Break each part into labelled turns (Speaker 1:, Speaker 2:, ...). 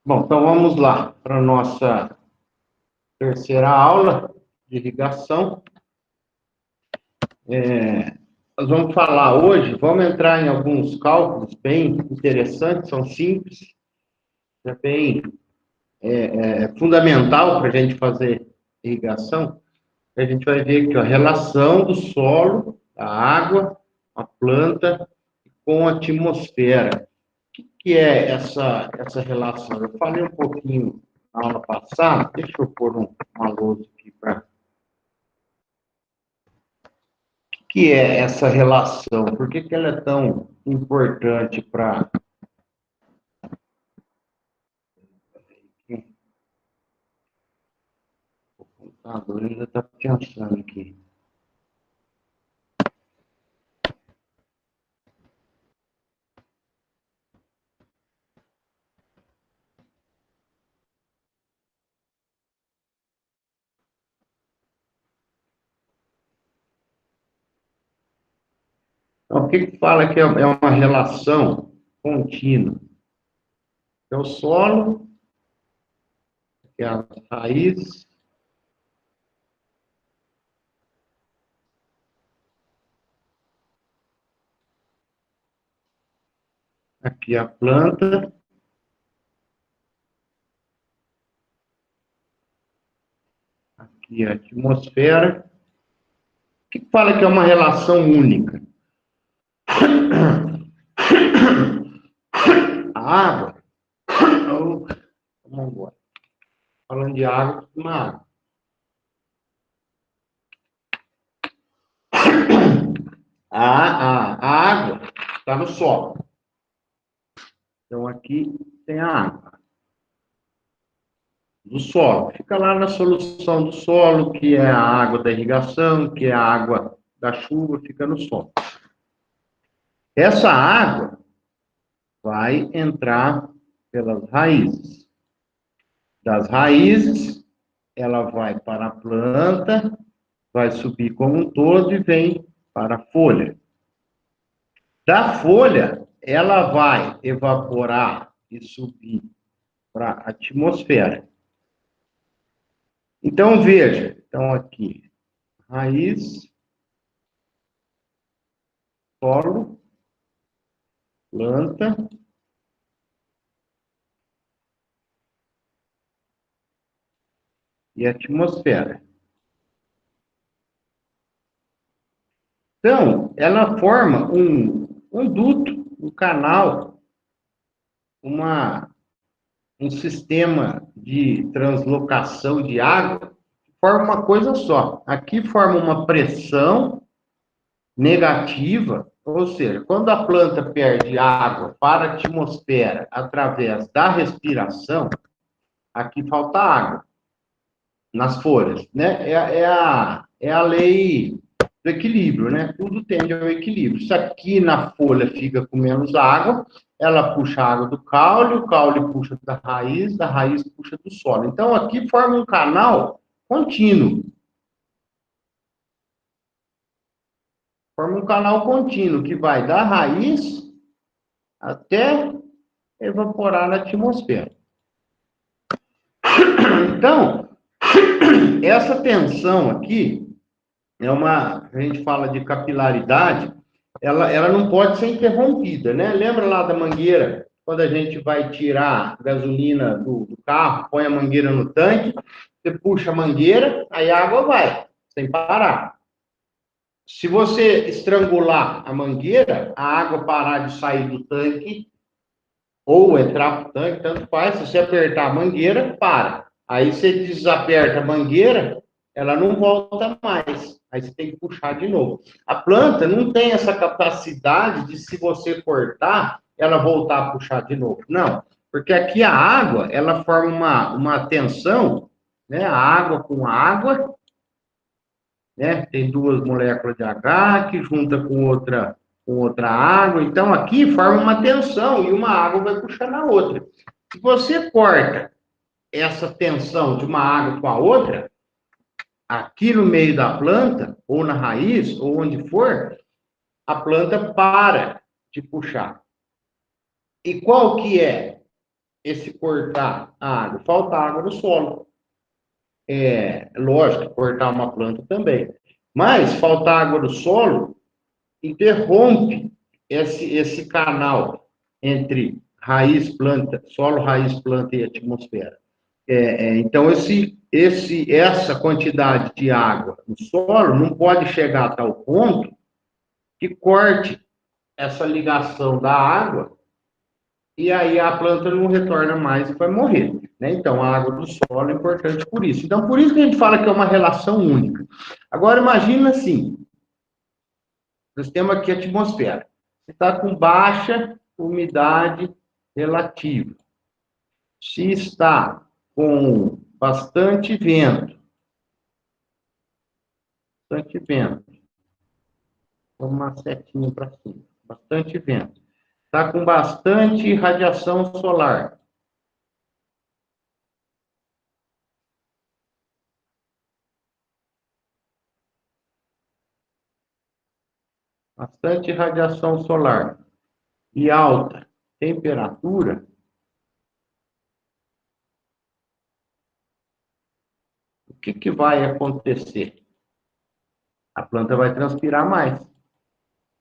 Speaker 1: Bom, então vamos lá para a nossa terceira aula de irrigação. Nós vamos falar hoje, vamos entrar em alguns cálculos bem interessantes, são simples, é bem fundamental para a gente fazer irrigação. A gente vai ver aqui a relação do solo, da água, a planta com a atmosfera. O que é essa relação? Eu falei um pouquinho na aula passada, deixa eu pôr uma lousa aqui para... O que é essa relação? Por que ela é tão importante para... O computador ainda está pensando aqui. Então, o que fala que é uma relação contínua? É o solo, que é a raiz, aqui a planta, aqui a atmosfera. O que fala que é uma relação única? A água, vamos embora. Falando de água, uma água. A água está no solo. Então, aqui tem a água do solo. Fica lá na solução do solo, que é a água da irrigação, que é a água da chuva, fica no solo. Essa água vai entrar pelas raízes. Das raízes, ela vai para a planta, vai subir como um todo e vem para a folha. Da folha, ela vai evaporar e subir para a atmosfera. Então, veja, então aqui, raiz, solo, planta, e atmosfera. Então, ela forma um duto, um canal, um sistema de translocação de água, forma uma coisa só. Aqui forma uma pressão negativa, ou seja, quando a planta perde água para a atmosfera através da respiração, aqui falta água nas folhas, né? É a lei do equilíbrio, né? Tudo tende ao equilíbrio. Se aqui na folha fica com menos água, ela puxa a água do caule, o caule puxa da raiz puxa do solo. Então, aqui forma um canal contínuo. Forma um canal contínuo que vai da raiz até evaporar na atmosfera. Então, essa tensão aqui a gente fala de capilaridade, ela não pode ser interrompida, né? Lembra lá da mangueira, quando a gente vai tirar gasolina do carro, põe a mangueira no tanque, você puxa a mangueira, aí a água vai, sem parar. Se você estrangular a mangueira, a água parar de sair do tanque, ou entrar para o tanque, tanto faz, se você apertar a mangueira, para. Aí você desaperta a mangueira, ela não volta mais. Aí você tem que puxar de novo. A planta não tem essa capacidade de, se você cortar, ela voltar a puxar de novo. Não, porque aqui a água, ela forma uma tensão, né? A água com água, né? Tem duas moléculas de H que junta com outra água. Então, aqui forma uma tensão e uma água vai puxando a outra. Se você corta essa tensão de uma água com a outra, aqui no meio da planta, ou na raiz, ou onde for, a planta para de puxar. E qual que é esse cortar a água? Falta água no solo. Lógico, cortar uma planta também. Mas falta água no solo interrompe esse canal entre raiz, planta, solo, raiz, planta e atmosfera. Então, essa quantidade de água no solo não pode chegar a tal ponto que corte essa ligação da água e aí a planta não retorna mais e vai morrer. Né? Então, a água do solo é importante por isso. Então, por isso que a gente fala que é uma relação única. Agora, imagina assim, nós temos aqui a atmosfera. Você está com baixa umidade relativa. Se está com bastante vento, vamos uma setinha para cima, bastante vento. Está com bastante radiação solar. Bastante radiação solar e alta temperatura, o que vai acontecer? A planta vai transpirar mais.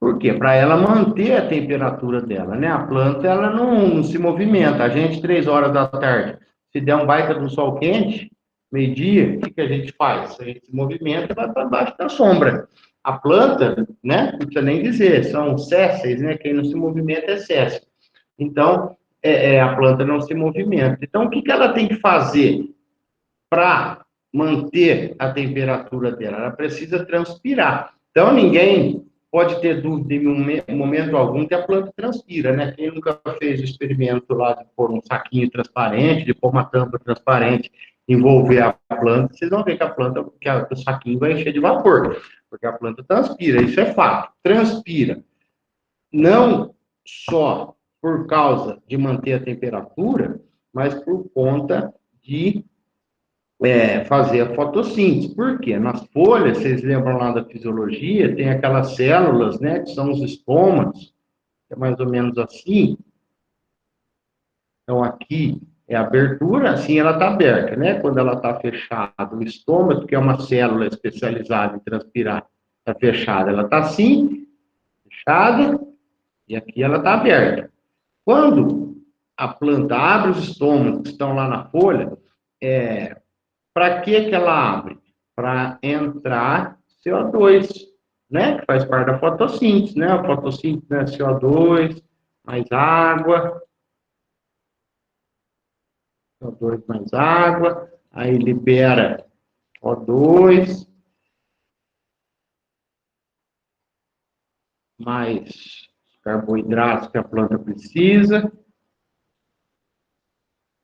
Speaker 1: Por quê? Para ela manter a temperatura dela, né? A planta, ela não se movimenta. A gente, 3 horas da tarde, se der um baita do sol quente, meio-dia, o que a gente faz? A gente se movimenta e vai para baixo da sombra. A planta, né? Não precisa nem dizer, são sésseis, né? Quem não se movimenta é séssil. Então, a planta não se movimenta. Então, o que ela tem que fazer para manter a temperatura dela? Ela precisa transpirar. Então, ninguém pode ter dúvida em momento algum que a planta transpira, né? Quem nunca fez o experimento lá de pôr um saquinho transparente, de pôr uma tampa transparente, envolver a planta, vocês vão ver que a planta, que o saquinho vai encher de vapor, porque a planta transpira, isso é fato. Transpira. Não só por causa de manter a temperatura, mas por conta de fazer a fotossíntese. Por quê? Nas folhas, vocês lembram lá da fisiologia, tem aquelas células, né, que são os estômatos, que é mais ou menos assim. Então, aqui é a abertura, assim ela está aberta, né? Quando ela está fechada, o estômago, que é uma célula especializada em transpirar, está fechada. Ela está assim, fechada, e aqui ela está aberta. Quando a planta abre os estômagos que estão lá na folha, para que ela abre? Para entrar CO2, né? Que faz parte da fotossíntese, né? A fotossíntese é CO2, mais água, CO2 mais água, aí libera O2, mais carboidratos que a planta precisa.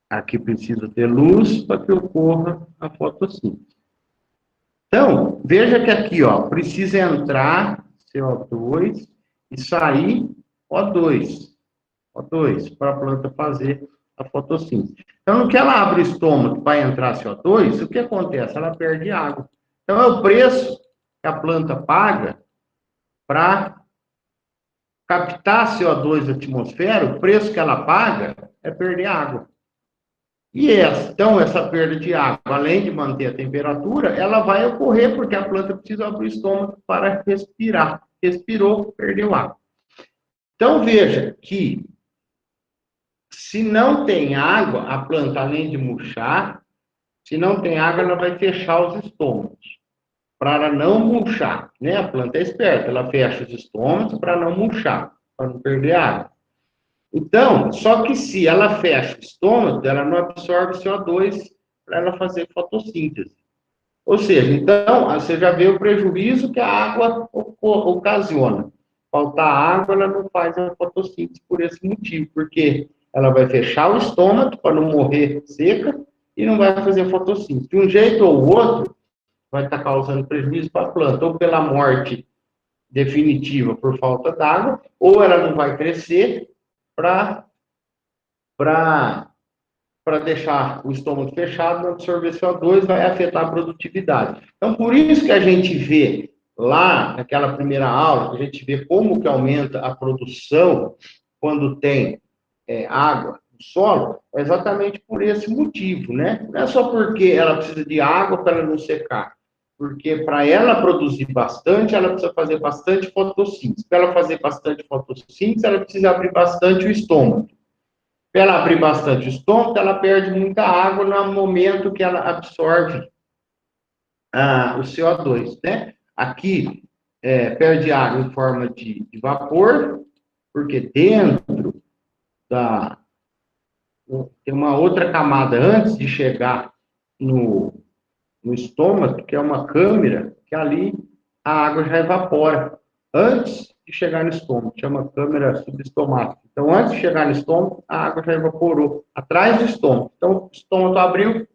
Speaker 1: Aqui precisa ter luz para que ocorra a fotossíntese. Então, veja que aqui, ó, precisa entrar CO2 e sair O2. O2, para a planta fazer a fotossíntese. Então, no que ela abre o estômago para entrar CO2, o que acontece? Ela perde água. Então, é o preço que a planta paga para captar CO2 da atmosfera, o preço que ela paga é perder água. Então, essa perda de água, além de manter a temperatura, ela vai ocorrer porque a planta precisa abrir o estômago para respirar. Respirou, perdeu água. Então, veja que se não tem água, a planta, além de murchar, se não tem água, ela vai fechar os estômagos, para ela não murchar. Né? A planta é esperta, ela fecha os estômagos para não murchar, para não perder água. Então, só que se ela fecha o estômago, ela não absorve CO2 para ela fazer fotossíntese. Ou seja, então, você já vê o prejuízo que a água ocasiona. Faltar água, ela não faz a fotossíntese por esse motivo, porque ela vai fechar o estômago para não morrer seca e não vai fazer fotossíntese. De um jeito ou outro, vai estar causando prejuízo para a planta, ou pela morte definitiva por falta d'água, ou ela não vai crescer para deixar o estômago fechado, não absorver CO2, vai afetar a produtividade. Então, por isso que a gente vê lá, naquela primeira aula, a gente vê como que aumenta a produção quando tem água no solo, é exatamente por esse motivo, né? Não é só porque ela precisa de água para ela não secar, porque para ela produzir bastante, ela precisa fazer bastante fotossíntese. Para ela fazer bastante fotossíntese, ela precisa abrir bastante o estômago. Para ela abrir bastante o estômago, ela perde muita água no momento que ela absorve o CO2, né? Aqui, perde água em forma de vapor, porque dentro tem uma outra camada antes de chegar no estômago, que é uma câmara, que ali a água já evapora, antes de chegar no estômago, chama câmara subestomática. Então, antes de chegar no estômago, a água já evaporou, atrás do estômago. Então, o estômago abriu,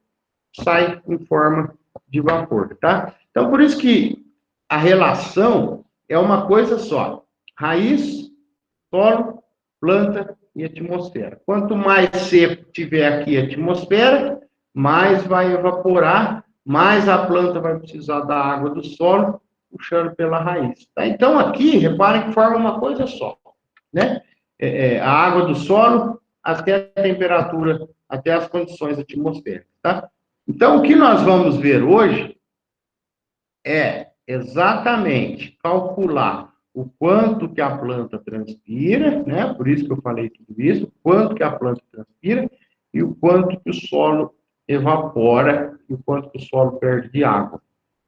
Speaker 1: sai em forma de vapor, tá? Então, por isso que a relação é uma coisa só. Raiz, solo, planta e atmosfera. Quanto mais seco tiver aqui a atmosfera, mais vai evaporar, mais a planta vai precisar da água do solo, puxando pela raiz. Tá? Então, aqui, reparem que forma uma coisa só, né? A água do solo até a temperatura, até as condições atmosféricas, tá? Então, o que nós vamos ver hoje é exatamente calcular o quanto que a planta transpira, né? Por isso que eu falei tudo isso, o quanto que a planta transpira e o quanto que o solo evapora e o quanto que o solo perde de água,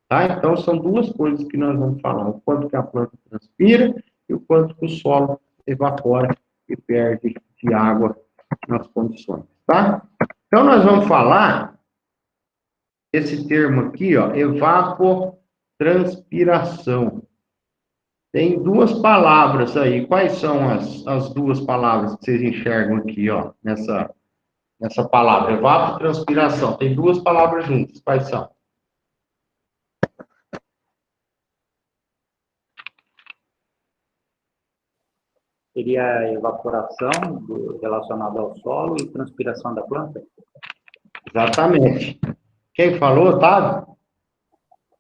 Speaker 1: tá? Então, são duas coisas que nós vamos falar, o quanto que a planta transpira e o quanto que o solo evapora e perde de água nas condições, tá? Então, nós vamos falar esse termo aqui, ó, evapotranspiração. Tem duas palavras aí. Quais são as duas palavras que vocês enxergam aqui, ó, nessa palavra? Evapotranspiração. Tem duas palavras juntas. Quais são?
Speaker 2: Seria a evaporação relacionada ao solo e transpiração da planta?
Speaker 1: Exatamente. Quem falou, Otávio?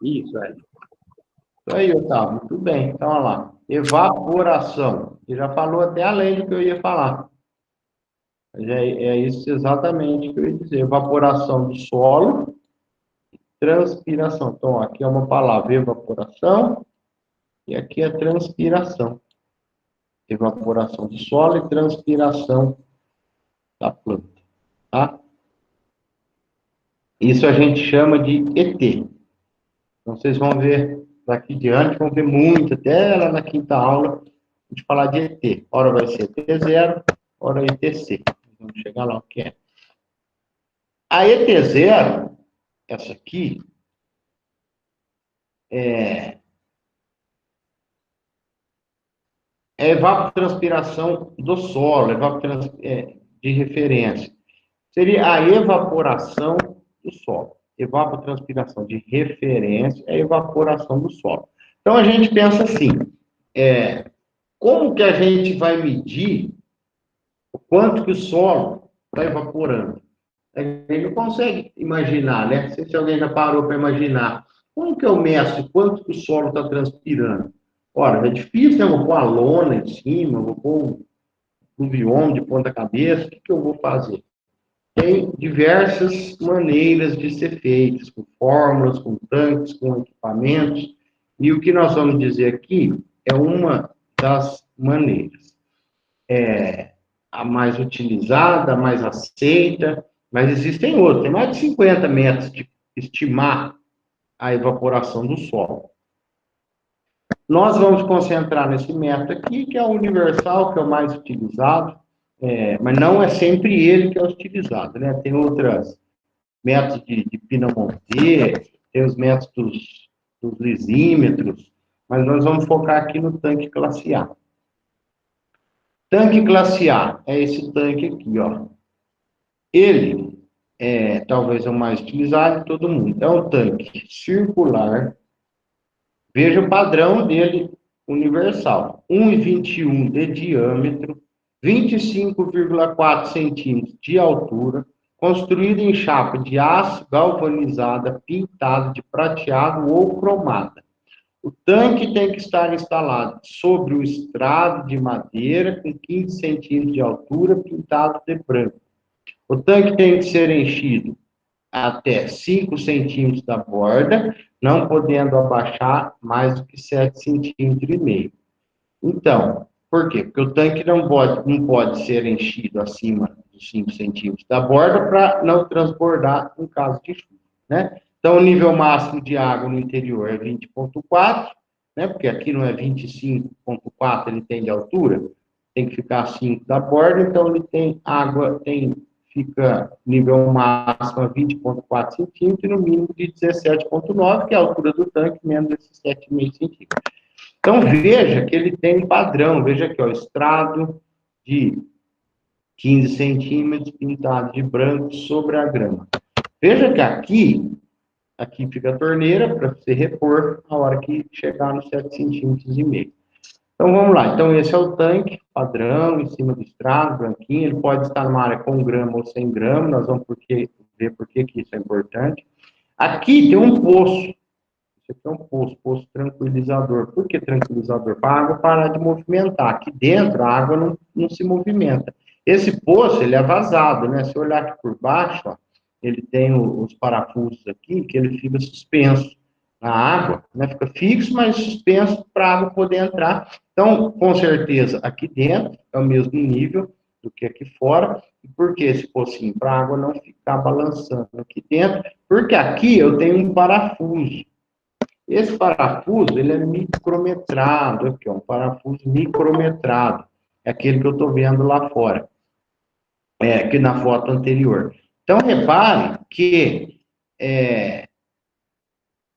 Speaker 2: Isso, é.
Speaker 1: Isso aí, Otávio. Muito bem. Então, olha lá. Evaporação. Você já falou até além do que eu ia falar. Mas é isso exatamente que eu ia dizer. Evaporação do solo, transpiração. Então, aqui é uma palavra, evaporação, e aqui é transpiração. Evaporação do solo e transpiração da planta, tá? Isso a gente chama de ET. Então, vocês vão ver daqui diante, vão ver muito, até lá na quinta aula, a gente falar de ET. Ora vai ser ET0, ora ETC. Vamos chegar lá o que é. A ET0, essa aqui, é evapotranspiração do solo, de referência. Seria a evaporação do solo. Evapotranspiração de referência é a evaporação do solo. Então, a gente pensa assim, como que a gente vai medir o quanto que o solo está evaporando? A gente não consegue imaginar, né? Não sei se alguém já parou para imaginar. Como que eu meço quanto que o solo está transpirando? Ora, é difícil, né? Eu vou pôr a lona em cima, vou pôr um pluviômetro de ponta cabeça, o que eu vou fazer? Tem diversas maneiras de ser feitas, com fórmulas, com tanques, com equipamentos, e o que nós vamos dizer aqui é uma das maneiras. A mais utilizada, a mais aceita, mas existem outras, tem mais de 50 métodos de estimar a evaporação do solo. Nós vamos concentrar nesse método aqui, que é o universal, que é o mais utilizado, mas não é sempre ele que é utilizado, né? Tem outros métodos de Pinamonte, tem os métodos dos lisímetros, mas nós vamos focar aqui no tanque classe A. Tanque classe A é esse tanque aqui, ó. Ele talvez é o mais utilizado de todo mundo. É um tanque circular. Veja o padrão dele universal. 1,21 de diâmetro, 25,4 centímetros de altura, construído em chapa de aço galvanizada, pintada de prateado ou cromada. O tanque tem que estar instalado sobre o estrado de madeira com 15 centímetros de altura, pintado de branco. O tanque tem que ser enchido até 5 centímetros da borda, não podendo abaixar mais do que 7,5 centímetros. Então, por quê? Porque o tanque não pode ser enchido acima de 5 centímetros da borda para não transbordar em caso de chuva, né? Então, o nível máximo de água no interior é 20,4, né? Porque aqui não é 25,4, ele tem de altura, tem que ficar 5 da borda, então ele tem água, fica nível máximo a 20,4 centímetros e no mínimo de 17,9, que é a altura do tanque, menos esses 7,5 centímetros. Então, veja que ele tem um padrão. Veja aqui, ó, estrado de 15 centímetros pintado de branco sobre a grama. Veja que aqui fica a torneira para você repor na hora que chegar nos 7,5 centímetros. Então, vamos lá. Então, esse é o tanque padrão, em cima do estrado, branquinho. Ele pode estar numa área com grama ou sem grama. Nós vamos ver por que isso é importante. Aqui tem um poço. Isso aqui é um poço tranquilizador. Por que tranquilizador? Para a água parar de movimentar. Aqui dentro, a água não se movimenta. Esse poço, ele é vazado, né? Se eu olhar aqui por baixo, ó, ele tem os parafusos aqui, que ele fica suspenso na água, né? Fica fixo, mas suspenso para a água poder entrar. Então, com certeza, aqui dentro é o mesmo nível do que aqui fora. E por que esse pocinho? Para a água não ficar balançando aqui dentro. Porque aqui eu tenho um parafuso. Esse parafuso, ele é micrometrado, aqui, ó, um parafuso micrometrado. É aquele que eu estou vendo lá fora, aqui na foto anterior. Então, repare que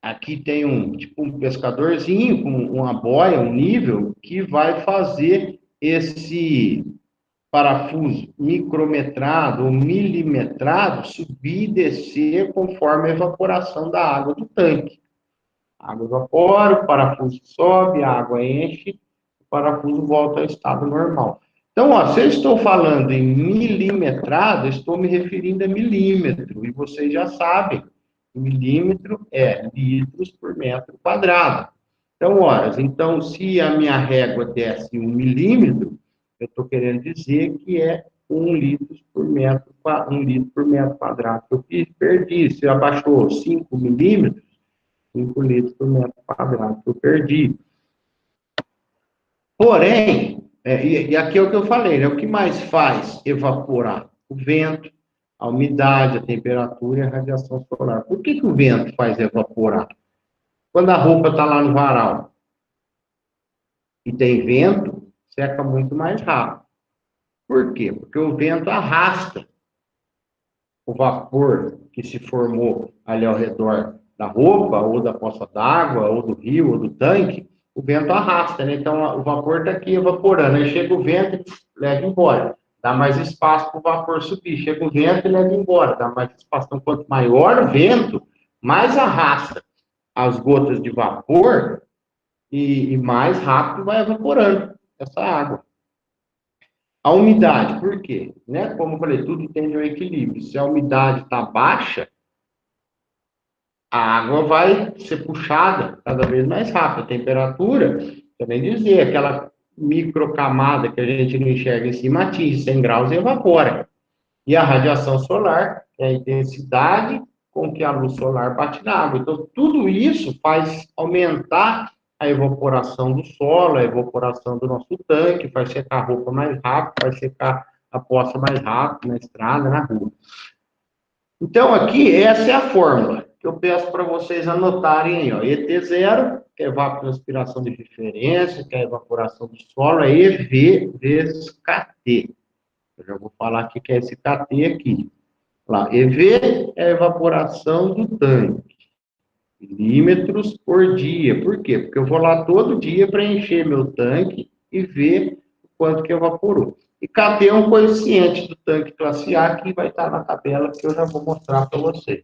Speaker 1: aqui tem tipo um pescadorzinho com uma boia, um nível, que vai fazer esse parafuso micrometrado ou milimetrado subir e descer conforme a evaporação da água do tanque. A água evapora, o parafuso sobe, a água enche, o parafuso volta ao estado normal. Então, ó, se eu estou falando em milimetrado, estou me referindo a milímetro, e vocês já sabem, milímetro é litros por metro quadrado. Então, se a minha régua desce 1 milímetro, eu estou querendo dizer que é 1 litro por metro quadrado que eu perdi. Se abaixou 5 milímetros, 5 litros por metro quadrado que eu perdi. Porém, e aqui é o que eu falei, né? O que mais faz evaporar? O vento, a umidade, a temperatura e a radiação solar. Por que o vento faz evaporar? Quando a roupa está lá no varal e tem vento, seca muito mais rápido. Por quê? Porque o vento arrasta o vapor que se formou ali ao redor da roupa, ou da poça d'água, ou do rio, ou do tanque, o vento arrasta, né? Então, o vapor está aqui evaporando. Aí chega o vento e leva embora. Dá mais espaço para o vapor subir. Chega o vento e leva embora. Dá mais espaço. Então, quanto maior o vento, mais arrasta as gotas de vapor e mais rápido vai evaporando essa água. A umidade, por quê? Né? Como eu falei, tudo tem um equilíbrio. Se a umidade está baixa, a água vai ser puxada cada vez mais rápido. A temperatura, também dizer, aquela microcamada que a gente não enxerga em cima, atinge 100 graus e evapora. E a radiação solar, que é a intensidade com que a luz solar bate na água. Então, tudo isso faz aumentar a evaporação do solo, a evaporação do nosso tanque, faz secar a roupa mais rápido, faz secar a poça mais rápido na estrada, na rua. Então, aqui, essa é a fórmula que eu peço para vocês anotarem aí, ó. ET0, que é evapotranspiração de referência, que é a evaporação do solo, é EV vezes KT. Eu já vou falar aqui que é esse KT aqui. Lá, EV é a evaporação do tanque. Milímetros por dia. Por quê? Porque eu vou lá todo dia para encher meu tanque e ver o quanto que evaporou. E KT é um coeficiente do tanque classe A que vai estar na tabela que eu já vou mostrar para vocês.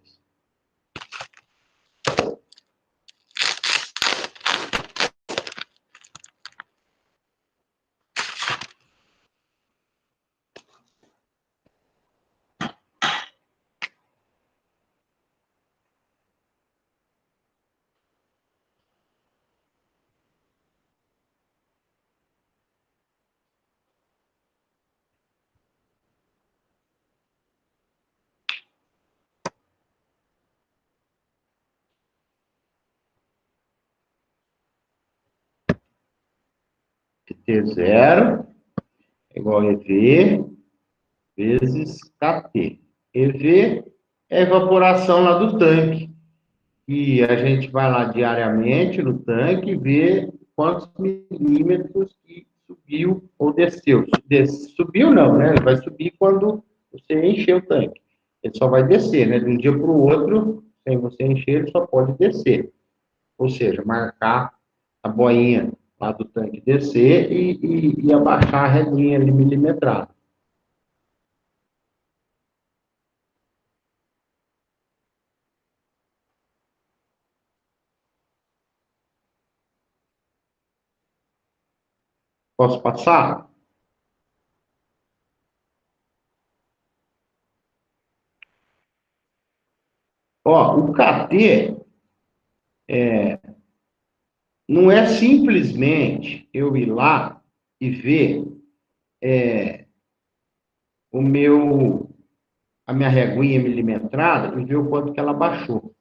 Speaker 1: T0 é igual a EV vezes KT. EV é a evaporação lá do tanque. E a gente vai lá diariamente no tanque e vê quantos milímetros que subiu ou desceu. Subiu não, né? Ele vai subir quando você encher o tanque. Ele só vai descer, né? De um dia para o outro, sem você encher, ele só pode descer. Ou seja, marcar a boinha lá do tanque descer e abaixar a redinha ali milimetrada. Posso passar? Ó, o KT não é simplesmente eu ir lá e ver a minha reguinha milimetrada e ver o quanto que ela baixou.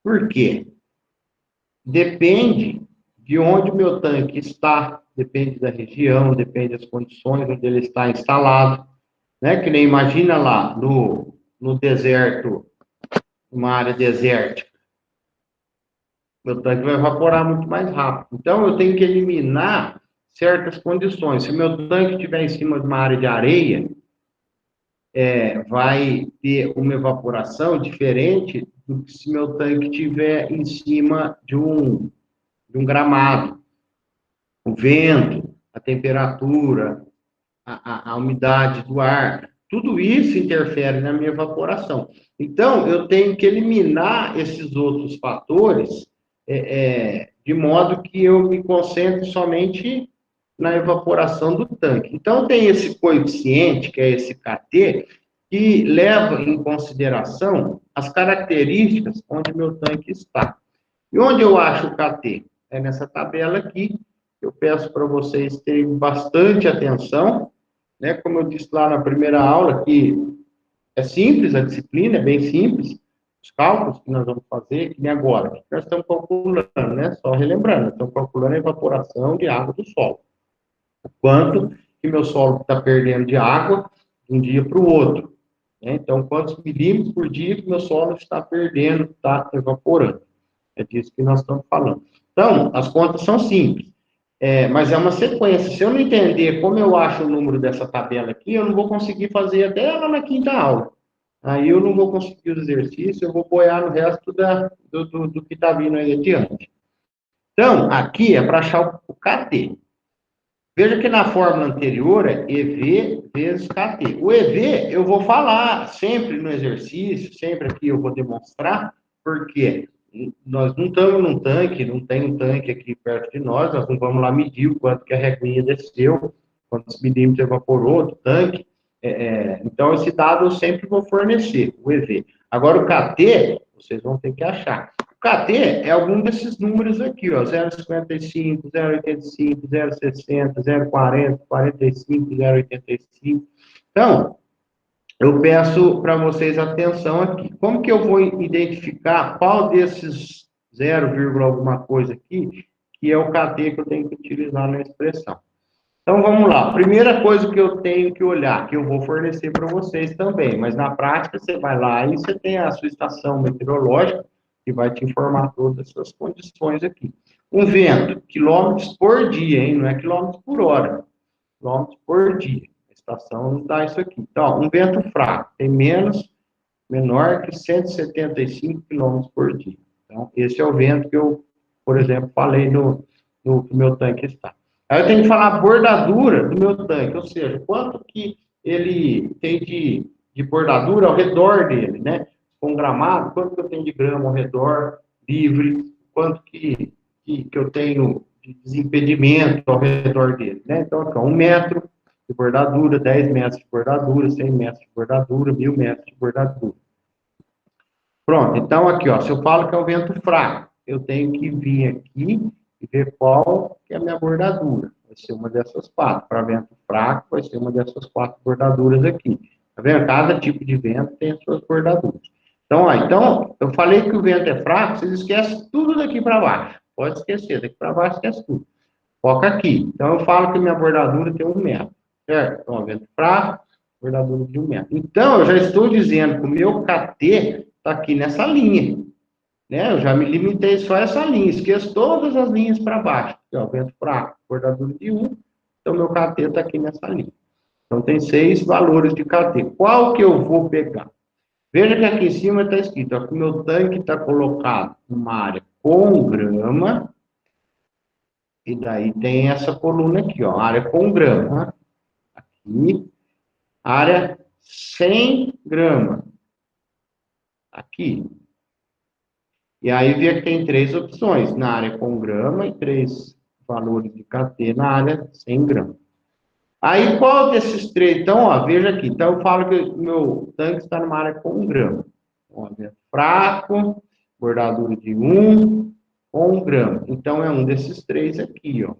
Speaker 1: Por quê? Depende de onde o meu tanque está, depende da região, depende das condições onde ele está instalado, né? Que nem imagina lá no deserto, uma área desértica, meu tanque vai evaporar muito mais rápido. Então, eu tenho que eliminar certas condições. Se o meu tanque estiver em cima de uma área de areia, vai ter uma evaporação diferente do que se meu tanque estiver em cima de um gramado. O vento, a temperatura, a umidade do ar, tudo isso interfere na minha evaporação. Então, eu tenho que eliminar esses outros fatores de modo que eu me concentre somente na evaporação do tanque. Então, tem esse coeficiente, que é esse KT, que leva em consideração as características onde meu tanque está. E onde eu acho o KT? É nessa tabela aqui. Eu peço para vocês terem bastante atenção, né? Como eu disse lá na primeira aula, que é simples a disciplina, é bem simples, os cálculos que nós vamos fazer, que nem agora. Nós estamos calculando, né? Só relembrando, nós estamos calculando a evaporação de água do solo. O quanto que meu solo está perdendo de água de um dia para o outro. Né? Então, quantos milímetros por dia que meu solo está perdendo, está evaporando. É disso que nós estamos falando. Então, as contas são simples. Mas é uma sequência. Se eu não entender como eu acho o número dessa tabela aqui, eu não vou conseguir fazer até ela na quinta aula. Aí eu não vou conseguir o exercício, eu vou boiar no resto do que está vindo aí adiante. Então, aqui é para achar o KT. Veja que na fórmula anterior é EV vezes KT. O EV eu vou falar sempre no exercício, sempre aqui eu vou demonstrar, porque nós não estamos num tanque, não tem um tanque aqui perto de nós não vamos lá medir o quanto que a reguinha desceu, quantos milímetros evaporou do tanque. Então, esse dado eu sempre vou fornecer, o EV. Agora, o KT, vocês vão ter que achar. O KT é algum desses números aqui, ó, 0,55, 0,85, 0,60, 0,40, 45, 0,85. Então, eu peço para vocês atenção aqui. Como que eu vou identificar qual desses 0, alguma coisa aqui, que é o KT que eu tenho que utilizar na expressão? Então, vamos lá. Primeira coisa que eu tenho que olhar, que eu vou fornecer para vocês também, mas na prática você vai lá e você tem a sua estação meteorológica, que vai te informar todas as suas condições aqui. Um vento, quilômetros por dia, hein? Não é quilômetros por hora, quilômetros por dia. A estação nos dá isso aqui. Então, um vento fraco, tem menor que 175 quilômetros por dia. Então, esse é o vento que eu, por exemplo, falei no meu tanque está. Aí eu tenho que falar a bordadura do meu tanque, ou seja, quanto que ele tem de bordadura ao redor dele, né? Com gramado, quanto que eu tenho de grama ao redor, livre, quanto que eu tenho de desimpedimento ao redor dele, né? Então, aqui, 1 metro de bordadura, 10 metros de bordadura, 100 metros de bordadura, 1000 metros de bordadura. Pronto, então aqui, ó, se eu falo que é um vento fraco, eu tenho que vir aqui e ver qual que é a minha bordadura. Vai ser uma dessas 4. Para vento fraco, vai ser uma dessas 4 bordaduras aqui. Tá vendo? Cada tipo de vento tem as suas bordaduras. Então, ó, eu falei que o vento é fraco, vocês esquecem tudo daqui para baixo. Pode esquecer, daqui para baixo esquece tudo. Foca aqui. Então, eu falo que minha bordadura tem 1 metro, certo? Então, vento fraco, bordadura de 1 metro. Então, eu já estou dizendo que o meu KT está aqui nessa linha, né? Eu já me limitei só a essa linha, esqueço todas as linhas para baixo. Então, vento fraco, bordadura de 1, então, meu KT está aqui nessa linha. Então, tem 6 valores de KT. Qual que eu vou pegar? Veja que aqui em cima está escrito, ó, que o meu tanque está colocado numa área com grama, e daí tem essa coluna aqui, ó, área com grama. Aqui, área sem grama. Aqui. E aí vê que tem 3 opções, na área com grama e 3 valores de KT na área sem grama. Aí, qual desses 3? Então, ó, veja aqui. Então, eu falo que o meu tanque está numa área com grama. Ó, vento fraco, bordadura de 1, com grama. Então, é um desses 3 aqui, ó.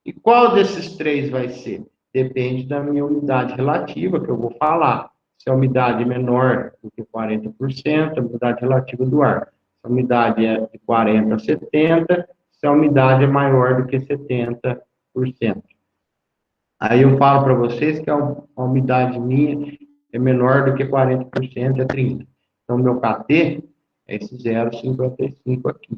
Speaker 1: E qual desses 3 vai ser? Depende da minha umidade relativa, que eu vou falar. Se a umidade é menor do que 40%, a umidade relativa do ar. Se a umidade é de 40% a 70%, se a umidade é maior do que 70%. Aí eu falo para vocês que a umidade minha é menor do que 40%, é 30%. Então, meu KT é esse 0,55 aqui.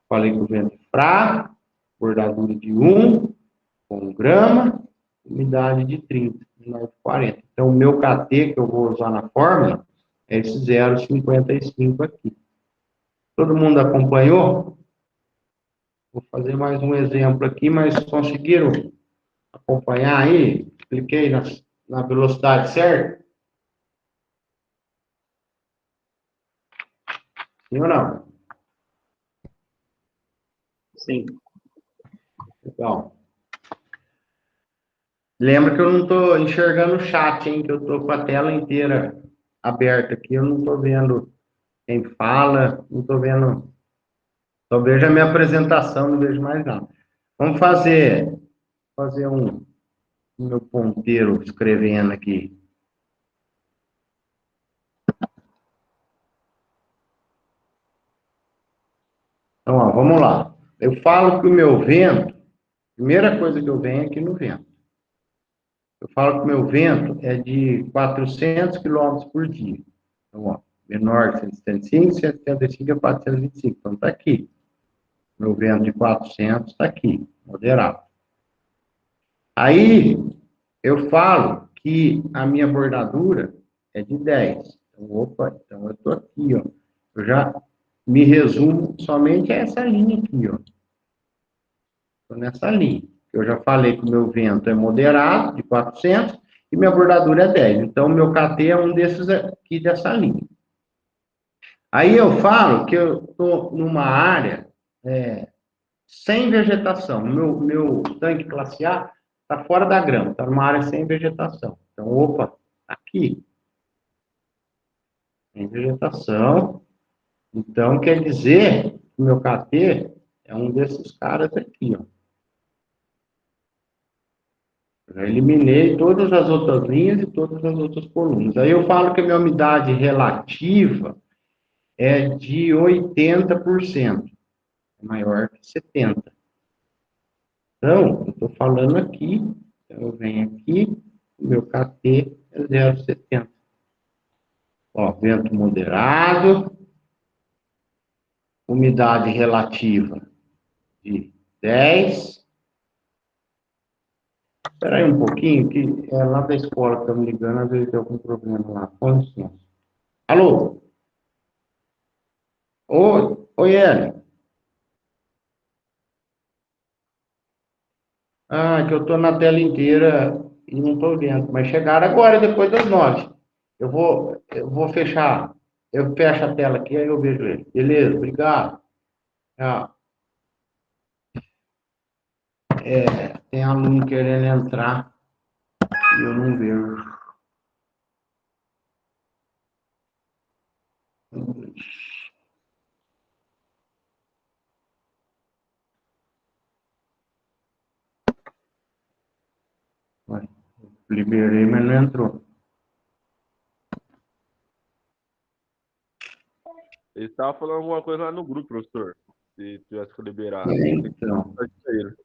Speaker 1: Falei que o vento é fraco, bordadura de 1, com grama, umidade de 30, menor de 40. Então, o meu KT que eu vou usar na fórmula é esse 0,55 aqui. Todo mundo acompanhou? Vou fazer mais um exemplo aqui, mas conseguiram acompanhar aí? Cliquei na velocidade certa? Sim ou não?
Speaker 2: Sim.
Speaker 1: Então, lembra que eu não estou enxergando o chat, hein? Que eu estou com a tela inteira aberta aqui, eu não estou vendo quem fala, não estou vendo. Só vejo a minha apresentação, não vejo mais nada. Vamos fazer um meu ponteiro escrevendo aqui. Então, ó, vamos lá. Eu falo que o meu vento, primeira coisa que eu venho aqui no vento. Eu falo que o meu vento é de 400 quilômetros por dia. Então, ó, menor de 175, 175 é 425. Então, está aqui. Meu vento de 400 está aqui, moderado. Aí, eu falo que a minha bordadura é de 10. Então, opa, então eu estou aqui, ó. Eu já me resumo somente a essa linha aqui, ó. Estou nessa linha. Eu já falei que o meu vento é moderado, de 400, e minha bordadura é 10. Então, o meu KT é um desses aqui dessa linha. Aí eu falo que eu estou numa área sem vegetação. Meu tanque classe A está fora da grama, está numa área sem vegetação. Então, opa, aqui, sem vegetação. Então, quer dizer que o meu KT é um desses caras aqui, ó. Já eliminei todas as outras linhas e todas as outras colunas. Aí eu falo que a minha umidade relativa é de 80%, é maior que 70%. Então, eu estou falando aqui, então eu venho aqui, o meu KT é 0,70. Ó, vento moderado, umidade relativa de 10%. Espera aí um pouquinho, que é lá da escola que estão me ligando, às vezes tem algum problema lá. Com licença. Alô? Oi, Ellen. Ah, que eu estou na tela inteira e não estou vendo. Mas chegaram agora, depois das 9. Eu vou fechar. Eu fecho a tela aqui, aí eu vejo ele. Beleza, obrigado. Ah, tem aluno querendo entrar e eu não vejo. Ué, liberei, mas não entrou.
Speaker 3: Ele estava falando alguma coisa lá no grupo, professor. Se tivesse que liberar.
Speaker 1: Então,
Speaker 3: Pode ser ele.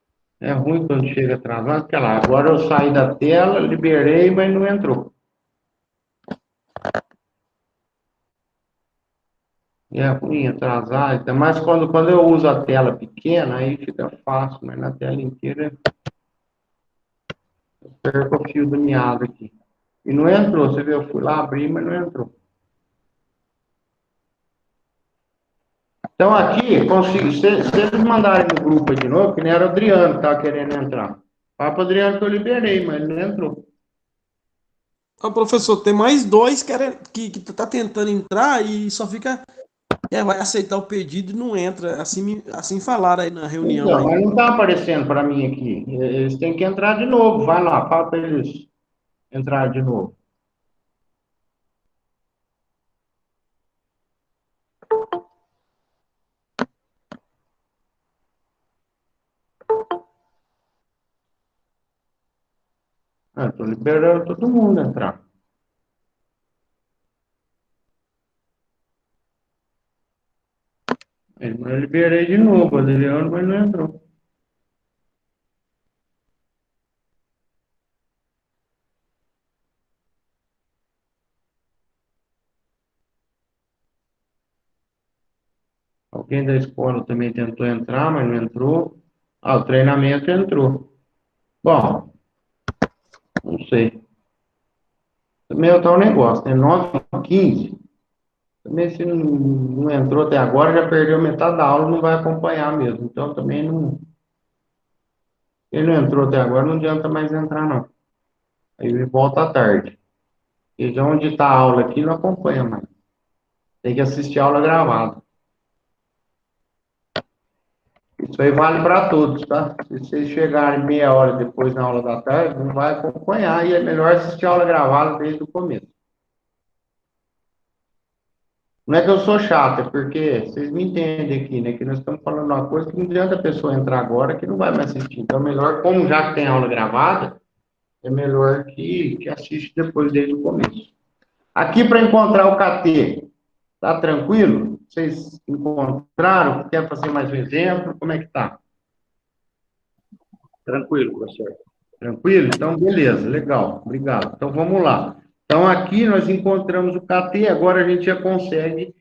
Speaker 1: É ruim quando chega atrasado, porque lá, agora eu saí da tela, liberei, mas não entrou. É ruim atrasar, ainda mais quando eu uso a tela pequena, aí fica fácil, mas na tela inteira eu perco o fio do meado aqui. E não entrou, você viu? Eu fui lá abrir, mas não entrou. Então aqui, consigo, se eles mandarem no grupo aí de novo, que nem era o Adriano que estava querendo entrar. Fala para o Adriano que eu liberei, mas ele não entrou.
Speaker 3: Ó, professor, tem mais dois que tá tentando entrar e só fica. Vai aceitar o pedido e não entra. Assim falaram aí na reunião
Speaker 1: Então,
Speaker 3: aí.
Speaker 1: mas não está aparecendo para mim aqui. Eles têm que entrar de novo. Vai lá, fala para eles entrar de novo. Estou liberando todo mundo entrar. Eu liberei de novo, Adriano, mas não entrou. Alguém da escola também tentou entrar, mas não entrou. Ah, o treinamento entrou. Bom, não sei. Também é o tal negócio, né? 9h15. Também se não entrou até agora, já perdeu metade da aula, não vai acompanhar mesmo. Então também não. Ele não entrou até agora, não adianta mais entrar, não. Aí ele volta à tarde. E já onde está a aula aqui, não acompanha mais. Tem que assistir a aula gravada. Isso aí vale para todos, tá? Se vocês chegarem meia hora depois na aula da tarde, não vai acompanhar e é melhor assistir a aula gravada desde o começo. Não é que eu sou chato, é porque vocês me entendem aqui, né? Que nós estamos falando uma coisa que não adianta a pessoa entrar agora que não vai mais assistir. Então, é melhor, como já que tem aula gravada, é melhor que assiste depois desde o começo. Aqui para encontrar o KT, tá tranquilo? Vocês encontraram? Quer fazer mais um exemplo? Como é que tá?
Speaker 2: Tranquilo, professor.
Speaker 1: Tranquilo? Então, beleza, legal, obrigado. Então, vamos lá. Então, aqui nós encontramos o KT, agora a gente já consegue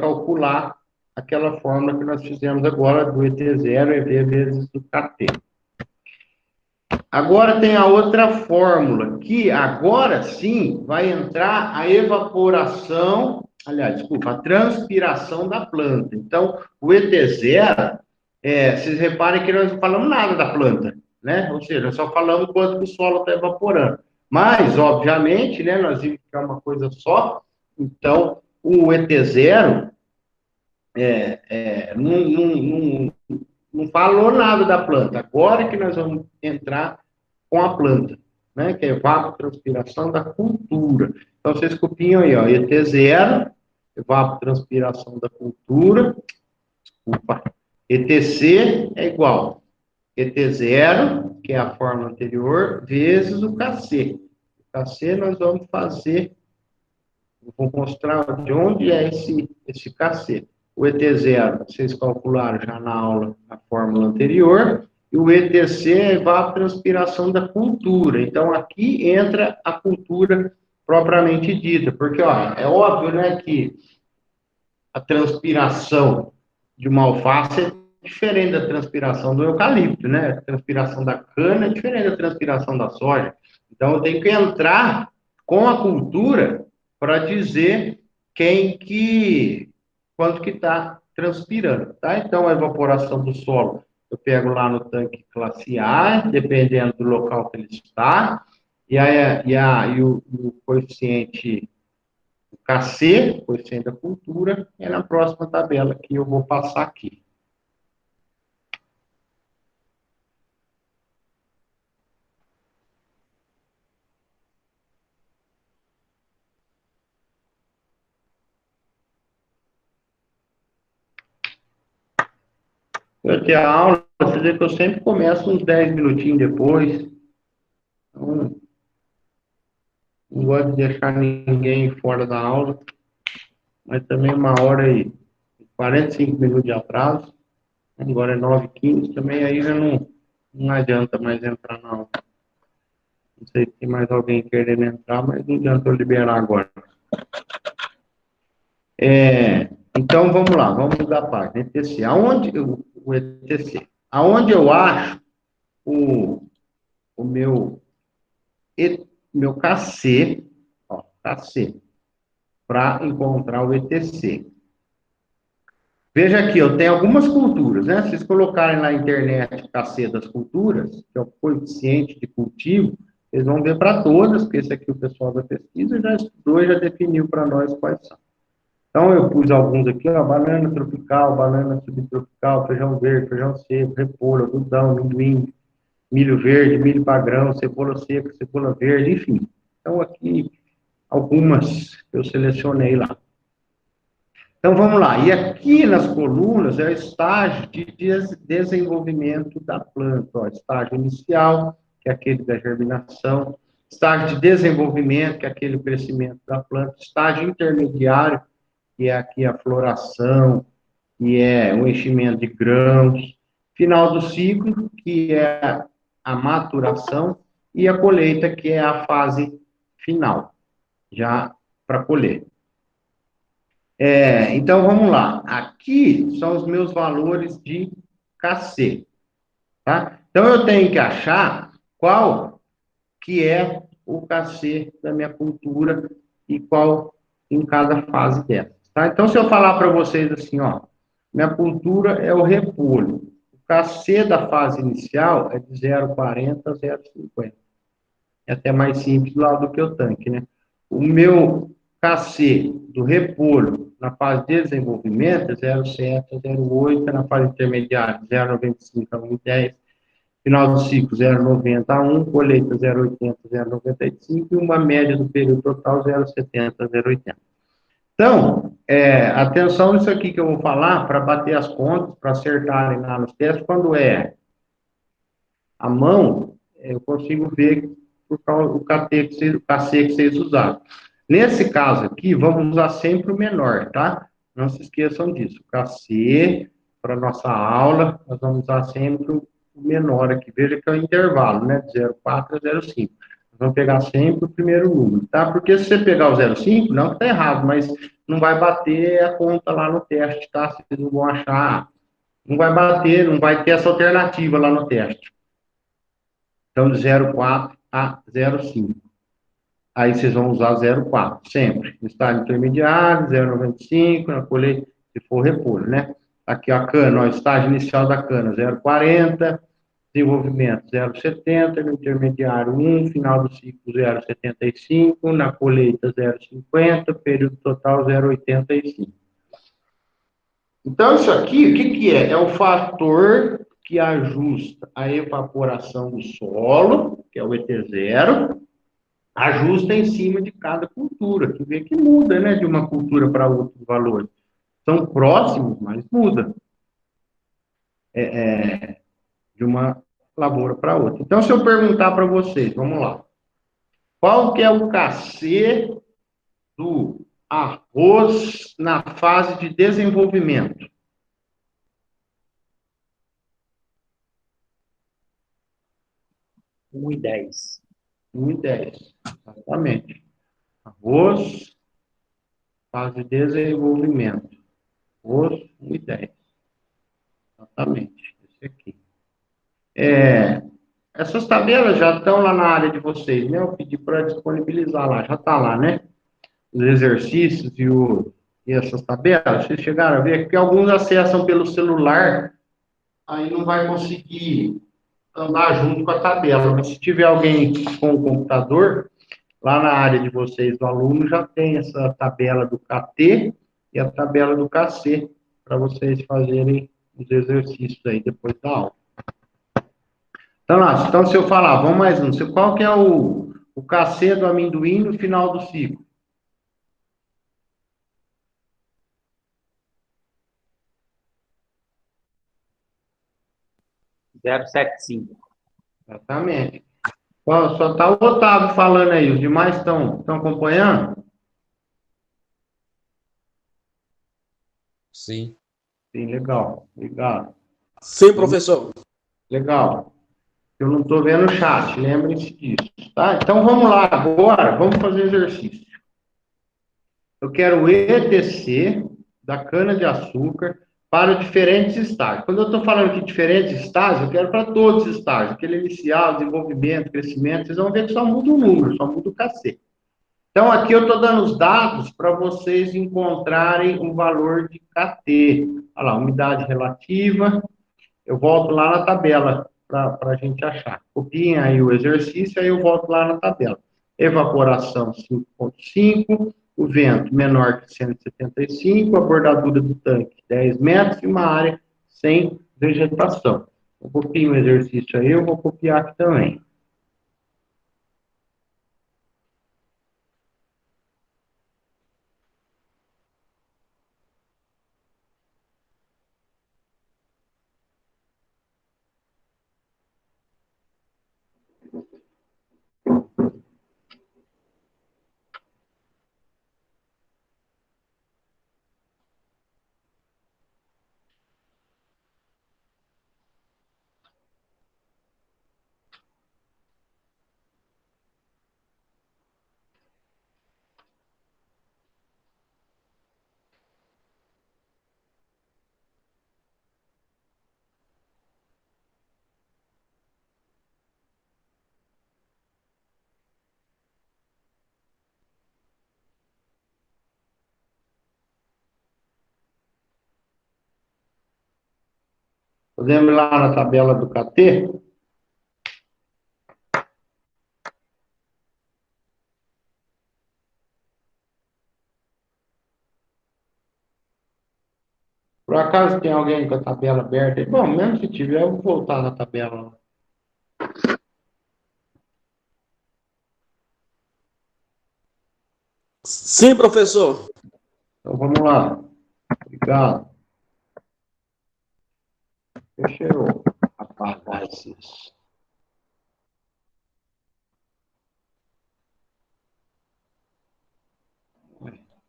Speaker 1: calcular aquela fórmula que nós fizemos agora do ET0 EV vezes o KT. Agora tem a outra fórmula, que agora sim vai entrar a evaporação, aliás, desculpa, a transpiração da planta. Então, o ET0, vocês reparem que nós não falamos nada da planta, né? Ou seja, nós só falamos quanto que o solo está evaporando. Mas, obviamente, né, nós vimos que é uma coisa só, então o ET0 não falou nada da planta. Agora que nós vamos entrar com a planta, né? Que é evapotranspiração da cultura. Então, vocês copiam aí, ó, ET0, evapotranspiração da cultura, desculpa, ETC é igual ET0, que é a fórmula anterior, vezes o KC. O KC nós vamos fazer, vou mostrar de onde é esse KC. O ET0, vocês calcularam já na aula, na fórmula anterior, e o ETC é a evapotranspiração da cultura. Então, aqui entra a cultura propriamente dita, porque, ó, é óbvio, né, que a transpiração de uma alface é diferente da transpiração do eucalipto, né? A transpiração da cana é diferente da transpiração da soja. Então, eu tenho que entrar com a cultura para dizer quanto que está transpirando, tá? Então, a evaporação do solo, eu pego lá no tanque classe A, dependendo do local que ele está, e o coeficiente KC, coeficiente da cultura, é na próxima tabela que eu vou passar aqui. Eu ter a aula, quer dizer que eu sempre começo uns 10 minutinhos depois. Então, não gosto de deixar ninguém fora da aula, mas também 1h e 45 minutos de atraso. Agora é 9h15, também aí já não Não adianta mais entrar, não. Não sei se tem mais alguém querendo entrar, mas não adianta eu liberar agora. Então, vamos lá, vamos mudar a página. ETC. O ETC. Aonde eu acho o meu KC, ó, KC, para encontrar o ETC. Veja aqui, eu tenho algumas culturas, né? Se vocês colocarem na internet KC das culturas, que é o coeficiente de cultivo, vocês vão ver para todas, porque esse aqui o pessoal da pesquisa já estudou e já definiu para nós quais são. Então, eu pus alguns aqui, ó, banana tropical, banana subtropical, feijão verde, feijão seco, repolho, algodão, amendoim, milho verde, milho padrão, cebola seca, cebola verde, enfim. Então, aqui, algumas eu selecionei lá. Então, vamos lá. E aqui nas colunas é o estágio de desenvolvimento da planta. Ó, estágio inicial, que é aquele da germinação. Estágio de desenvolvimento, que é aquele crescimento da planta. Estágio intermediário, que é aqui a floração, que é o enchimento de grãos. Final do ciclo, que é a maturação. E a colheita, que é a fase final, já para colher. Então, vamos lá. Aqui são os meus valores de KC, tá? Então, eu tenho que achar qual que é o KC da minha cultura e qual em cada fase dela, tá? Então, se eu falar para vocês assim, ó, minha cultura é o repolho. O KC da fase inicial é de 0,40 a 0,50. É até mais simples lá do que o tanque, né? O meu KC do repolho na fase de desenvolvimento é 0,7 a 0,8, na fase intermediária 0,95 a 1,10, final do ciclo 0,90 a 1, colheita 0,80 a 0,95 e uma média do período total 0,70 a 0,80. Então, atenção nisso aqui que eu vou falar para bater as contas, para acertarem lá nos testes. Quando é a mão, eu consigo ver por causa do KC que vocês usaram. Nesse caso aqui, vamos usar sempre o menor, tá? Não se esqueçam disso. O KC, para nossa aula, nós vamos usar sempre o menor aqui. Veja que é o intervalo, né? De 0,4 a 0,5. Nós vamos pegar sempre o primeiro número, tá? Porque se você pegar o 0,5, não que tá errado, mas não vai bater a conta lá no teste, tá? Vocês não vão achar, não vai bater, não vai ter essa alternativa lá no teste. Então, de 0,4 a 0,5. Aí vocês vão usar 0,4, sempre. No estágio intermediário, 0,95, na colheita, se for repolho, né? Aqui a cana, ó, estágio inicial da cana, 0,40, desenvolvimento 0,70, no intermediário 1, final do ciclo 0,75, na colheita 0,50, período total 0,85. Então, isso aqui, o que é? É o fator que ajusta a evaporação do solo, que é o ET0, ajusta em cima de cada cultura, que vê que muda, né, de uma cultura para outra os valores. São próximos, mas muda de uma lavoura para outra. Então, se eu perguntar para vocês, vamos lá, qual que é o KC do arroz na fase de desenvolvimento?
Speaker 2: 1,10.
Speaker 1: 1,10, exatamente. Arroz, fase de desenvolvimento. Arroz, 1,10. Exatamente, esse aqui. Essas tabelas já estão lá na área de vocês, né? Eu pedi para disponibilizar lá, já está lá, né? Os exercícios e essas tabelas, vocês chegaram a ver que alguns acessam pelo celular, aí não vai conseguir andar junto com a tabela, mas se tiver alguém com o computador, lá na área de vocês, do aluno, já tem essa tabela do KT e a tabela do KC, para vocês fazerem os exercícios aí depois da aula. Então, se eu falar, vamos mais um, qual que é o KC do amendoim no final do ciclo?
Speaker 2: 0,75.
Speaker 1: Exatamente. Só está o Otávio falando aí, os demais estão acompanhando?
Speaker 3: Sim.
Speaker 1: Sim, legal, obrigado.
Speaker 3: Sim, professor.
Speaker 1: Legal. Eu não estou vendo o chat, lembrem-se disso, tá? Então vamos lá agora, vamos fazer exercício. Eu quero o ETC da cana-de-açúcar para diferentes estágios. Quando eu estou falando aqui diferentes estágios, eu quero para todos os estágios. Aquele inicial, desenvolvimento, crescimento, vocês vão ver que só muda o número, só muda o KC. Então, aqui eu estou dando os dados para vocês encontrarem o valor de KT. Olha lá, umidade relativa. Eu volto lá na tabela para a gente achar. Copiem aí o exercício, aí eu volto lá na tabela. Evaporação 5,5, o vento menor que 175, a bordadura do tanque 10 metros e uma área sem vegetação. Eu copio o exercício aí, eu vou copiar aqui também. Podemos ir lá na tabela do KT? Por acaso tem alguém com a tabela aberta? Bom, mesmo se tiver, eu vou voltar na tabela.
Speaker 3: Sim, professor.
Speaker 1: Então vamos lá. Obrigado. Deixa eu apagar esses.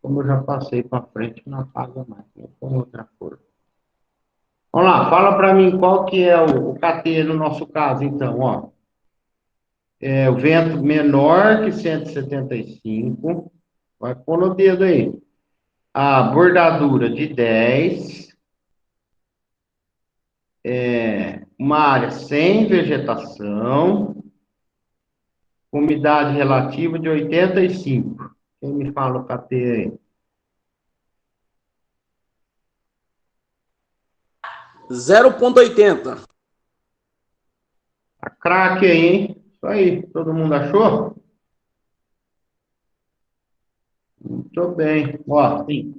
Speaker 1: Como eu já passei para frente, não apaga mais. Vou pôr outra cor. Vamos lá, fala para mim qual que é o KT no nosso caso, então, ó. É o vento menor que 175. Vai pôr no dedo aí. A bordadura de 10. Uma área sem vegetação. Umidade relativa de 85. Quem me fala o KT aí?
Speaker 3: 0,80.
Speaker 1: Tá craque aí, hein? Isso aí. Todo mundo achou? Muito bem. Ó,
Speaker 2: Sim.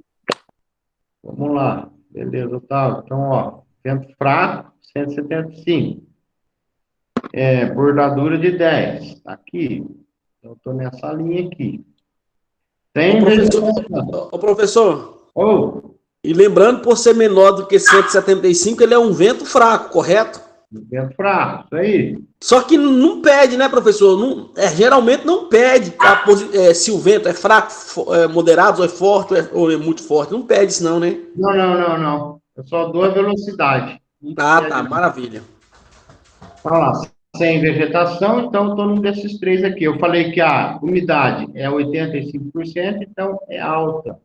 Speaker 1: vamos lá. Beleza, Otávio. Então, ó, vento fraco, 175. Bordadura de 10. Tá aqui. Eu tô nessa linha aqui. Sem vegetação.
Speaker 3: Ô, professor,
Speaker 1: Ou,
Speaker 3: e lembrando, por ser menor do que 175, ele é um vento fraco, correto?
Speaker 1: vento fraco, isso aí.
Speaker 3: Só que não pede, né, professor? Não, geralmente não pede se o vento é fraco, moderado, ou é forte, ou é muito forte. Não pede isso não, né?
Speaker 1: Não, não, não, não. Eu só dou a velocidade. Não
Speaker 3: Ah,
Speaker 1: pede,
Speaker 3: tá,
Speaker 1: não.
Speaker 3: maravilha.
Speaker 1: Olha lá, sem vegetação, então eu estou num desses três aqui. Eu falei que a umidade é 85%, então é alta.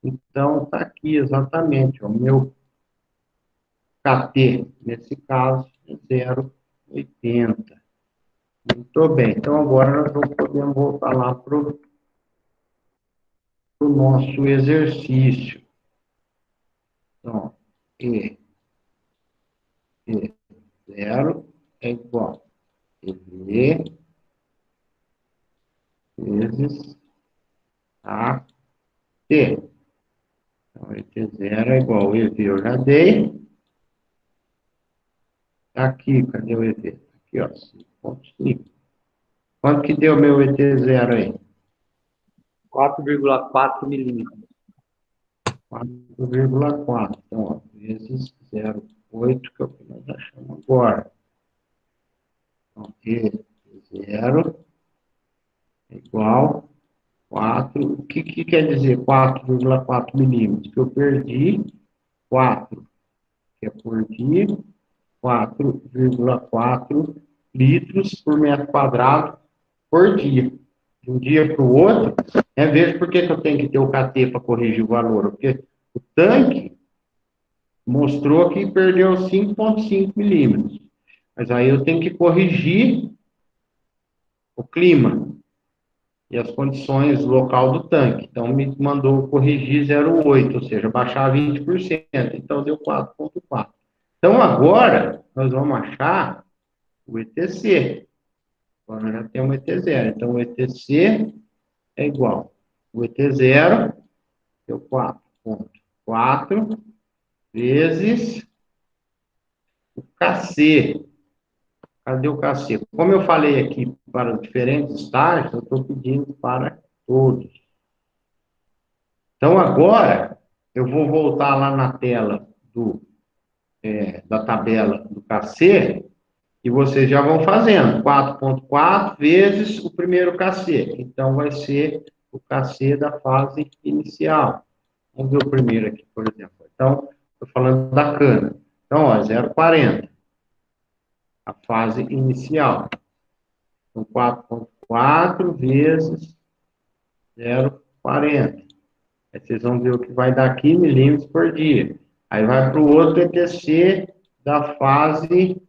Speaker 1: Então, está aqui exatamente, ó, o meu KT, nesse caso, é 0,80. Muito bem, então agora nós vamos poder voltar lá para o nosso exercício. Então, E0 é igual a EV vezes AT. Então, ET0 é igual a EV, eu já dei. Tá aqui, cadê o EV? Aqui, ó, 5,5. Quanto que deu meu ET0 aí?
Speaker 2: 4,4 milímetros.
Speaker 1: 4,4. Então, ó, vezes 0,8, que é o que nós achamos agora. Então, ET0 é igual a 4. O que quer dizer 4,4 milímetros? Que eu perdi 4, que é por dia, 4,4 litros por metro quadrado por dia. De um dia para o outro, veja por que eu tenho que ter o KT para corrigir o valor. Porque o tanque mostrou que perdeu 5,5 milímetros. Mas aí eu tenho que corrigir o clima e as condições local do tanque. Então, me mandou corrigir 0,8, ou seja, baixar 20%. Então, deu 4,4. Então, agora, nós vamos achar o ETC. Agora já temos o ET0. Então, o ETC é igual. O ET0 deu 4,4 vezes o KC. Cadê o KC? Como eu falei aqui para diferentes estágios, eu estou pedindo para todos. Então, agora, eu vou voltar lá na tela da tabela do KC e vocês já vão fazendo. 4,4 vezes o primeiro KC. Então, vai ser o KC da fase inicial. Vamos ver o primeiro aqui, por exemplo. Então, estou falando da cana. Então, ó, 0,40. A fase inicial. Então, 4,4 vezes 0,40. Aí vocês vão ver o que vai dar aqui, milímetros por dia. Aí vai para o outro ETC da fase.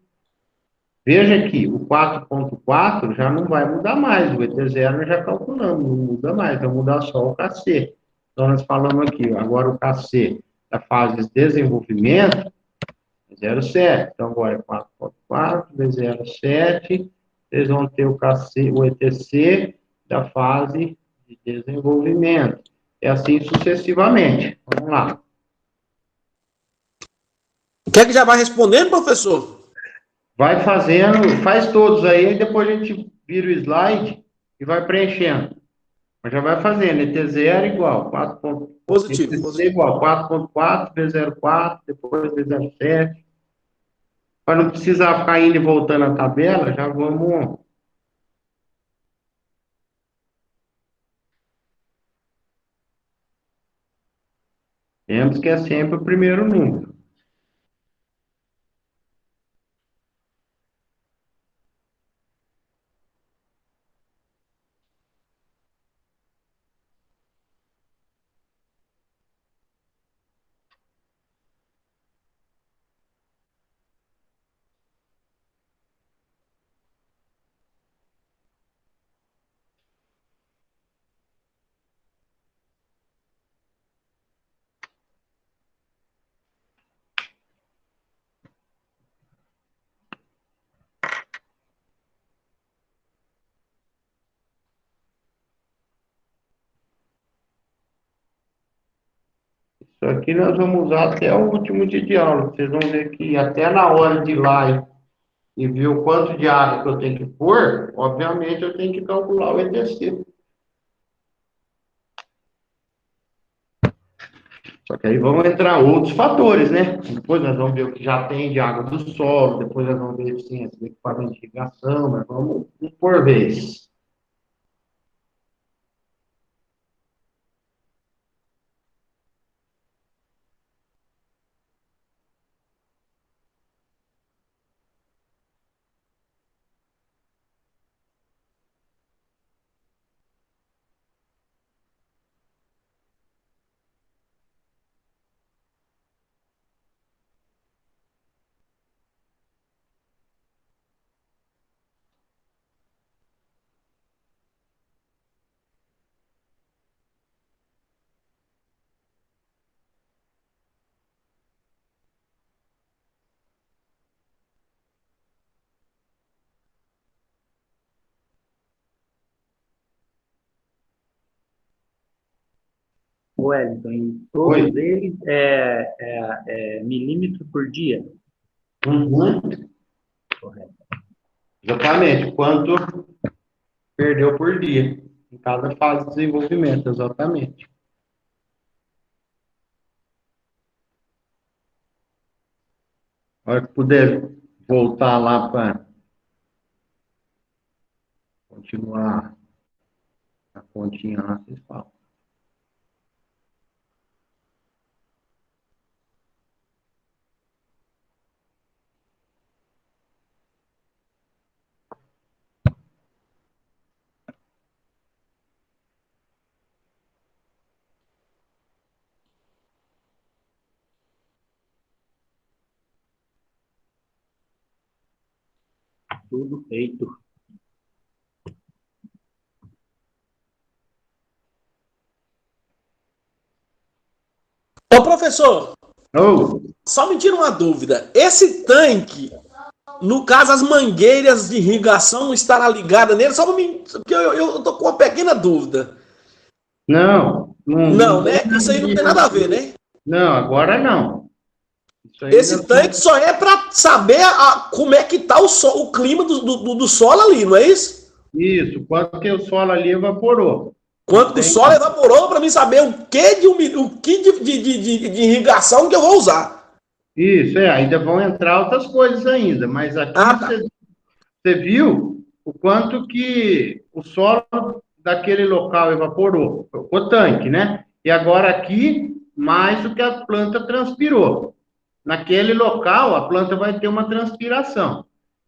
Speaker 1: Veja aqui, o 4,4 já não vai mudar mais. O ET0 nós já calculamos, não muda mais, vai mudar só o KC. Então, nós falamos aqui, agora o KC da fase de desenvolvimento é 0,7. Então, agora é 4,4 vezes 0,7. Vocês vão ter o KC, o ETC da fase de desenvolvimento. E assim sucessivamente. Vamos lá.
Speaker 3: Quer que já vai respondendo, professor?
Speaker 1: Vai fazendo, faz todos aí, depois a gente vira o slide e vai preenchendo. Mas já vai fazendo, ET0 igual, 4.
Speaker 3: Positivo,
Speaker 1: ETC
Speaker 3: positivo.
Speaker 1: igual, 4,4 vezes 0,4, depois vezes 0,7. Para não precisar ficar indo e voltando a tabela, já vamos. Temos que é sempre o primeiro número. Isso aqui nós vamos usar até o último dia de aula. Vocês vão ver que até na hora de ir lá e ver o quanto de água que eu tenho que pôr, obviamente eu tenho que calcular o ETC. Só que aí vão entrar outros fatores, né? Depois nós vamos ver o que já tem de água do solo, depois nós vamos ver a eficiência do equipamento de irrigação, mas vamos um por vez.
Speaker 2: Wellington, e
Speaker 1: Oi.
Speaker 2: todos eles é milímetro por dia.
Speaker 1: Uhum.
Speaker 2: Correto.
Speaker 1: Exatamente. Quanto perdeu por dia em cada fase de desenvolvimento, exatamente. A hora que puder voltar lá para continuar a continha lá, vocês falam.
Speaker 2: Tudo feito.
Speaker 3: Ô, professor,
Speaker 1: Oh,
Speaker 3: só me tira uma dúvida. Esse tanque, no caso, as mangueiras de irrigação não estará ligada nele? Só para mim, porque eu tô com uma pequena dúvida.
Speaker 1: não
Speaker 3: Não,
Speaker 1: tem
Speaker 3: né? Isso aí não tem nada a ver, né?
Speaker 1: Não, agora não. Isso aí
Speaker 3: Esse tanque só é para saber como é que tá o clima do solo ali, não é isso?
Speaker 1: Isso, quanto que o solo ali evaporou.
Speaker 3: Quanto que o
Speaker 1: Tem-
Speaker 3: solo evaporou para mim saber o que de irrigação que eu vou usar.
Speaker 1: Isso, ainda vão entrar outras coisas ainda, mas aqui
Speaker 3: Ah, tá.
Speaker 1: você viu o quanto que o solo daquele local evaporou, o tanque, né? E agora aqui, mais do que a planta transpirou. Naquele local, a planta vai ter uma transpiração.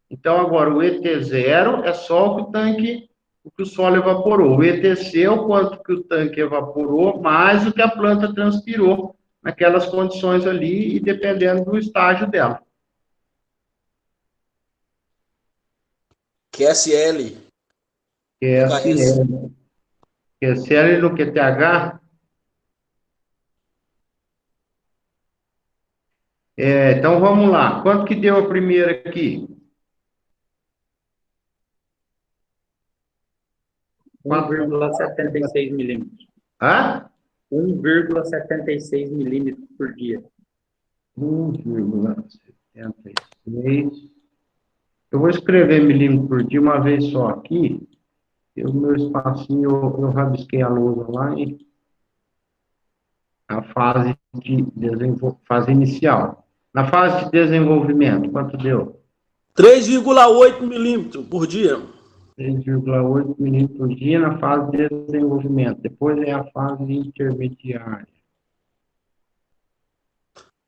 Speaker 1: Então, agora, o ET0 é só o que o que o solo evaporou. O ETC é o quanto que o tanque evaporou, mais o que a planta transpirou naquelas condições ali e dependendo do estágio dela.
Speaker 3: QSL, KS.
Speaker 1: QSL. QSL no QTH. Então, vamos lá. Quanto que deu a primeira aqui?
Speaker 2: 1,76 milímetros.
Speaker 1: Hã?
Speaker 2: 1,76 milímetros por dia.
Speaker 1: 1,76. Eu vou escrever milímetro por dia uma vez só aqui. O meu espacinho, eu rabisquei a lousa lá e a fase inicial. Na fase de desenvolvimento, quanto deu?
Speaker 3: 3,8 milímetros por dia.
Speaker 1: 3,8 milímetros por dia na fase de desenvolvimento. Depois é a fase intermediária.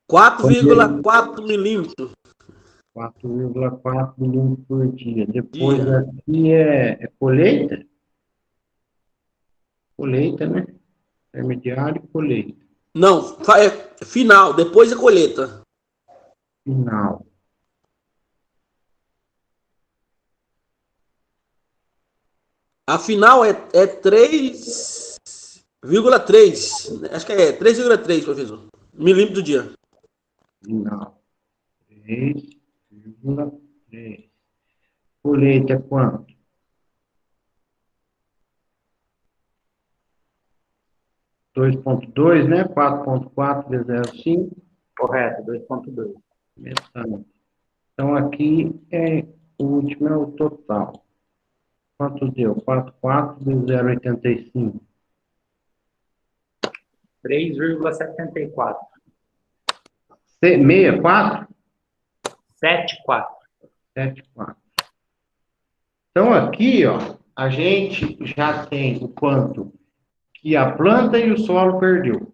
Speaker 3: 4,4 milímetros
Speaker 1: 4,4 milímetros por dia. Depois
Speaker 3: dia.
Speaker 1: aqui é colheita? Colheita, né? Intermediário e colheita.
Speaker 3: Não, é final, depois da colheita.
Speaker 1: Final.
Speaker 3: A final é 3,3. Acho que é 3,3, professor. Milímetro do dia.
Speaker 1: Final. 3,3. Colheita é quanto? 2,2, né? 4,4 vezes 0,5.
Speaker 2: Correto, 2,2.
Speaker 1: Metade. Então, aqui o último é o total. Quanto deu? 4,4 vezes 0,85.
Speaker 2: 3,74.
Speaker 1: 64?
Speaker 2: 7,4.
Speaker 1: 7,4. Então, aqui, ó, a gente já tem o quanto que a planta e o solo perdeu.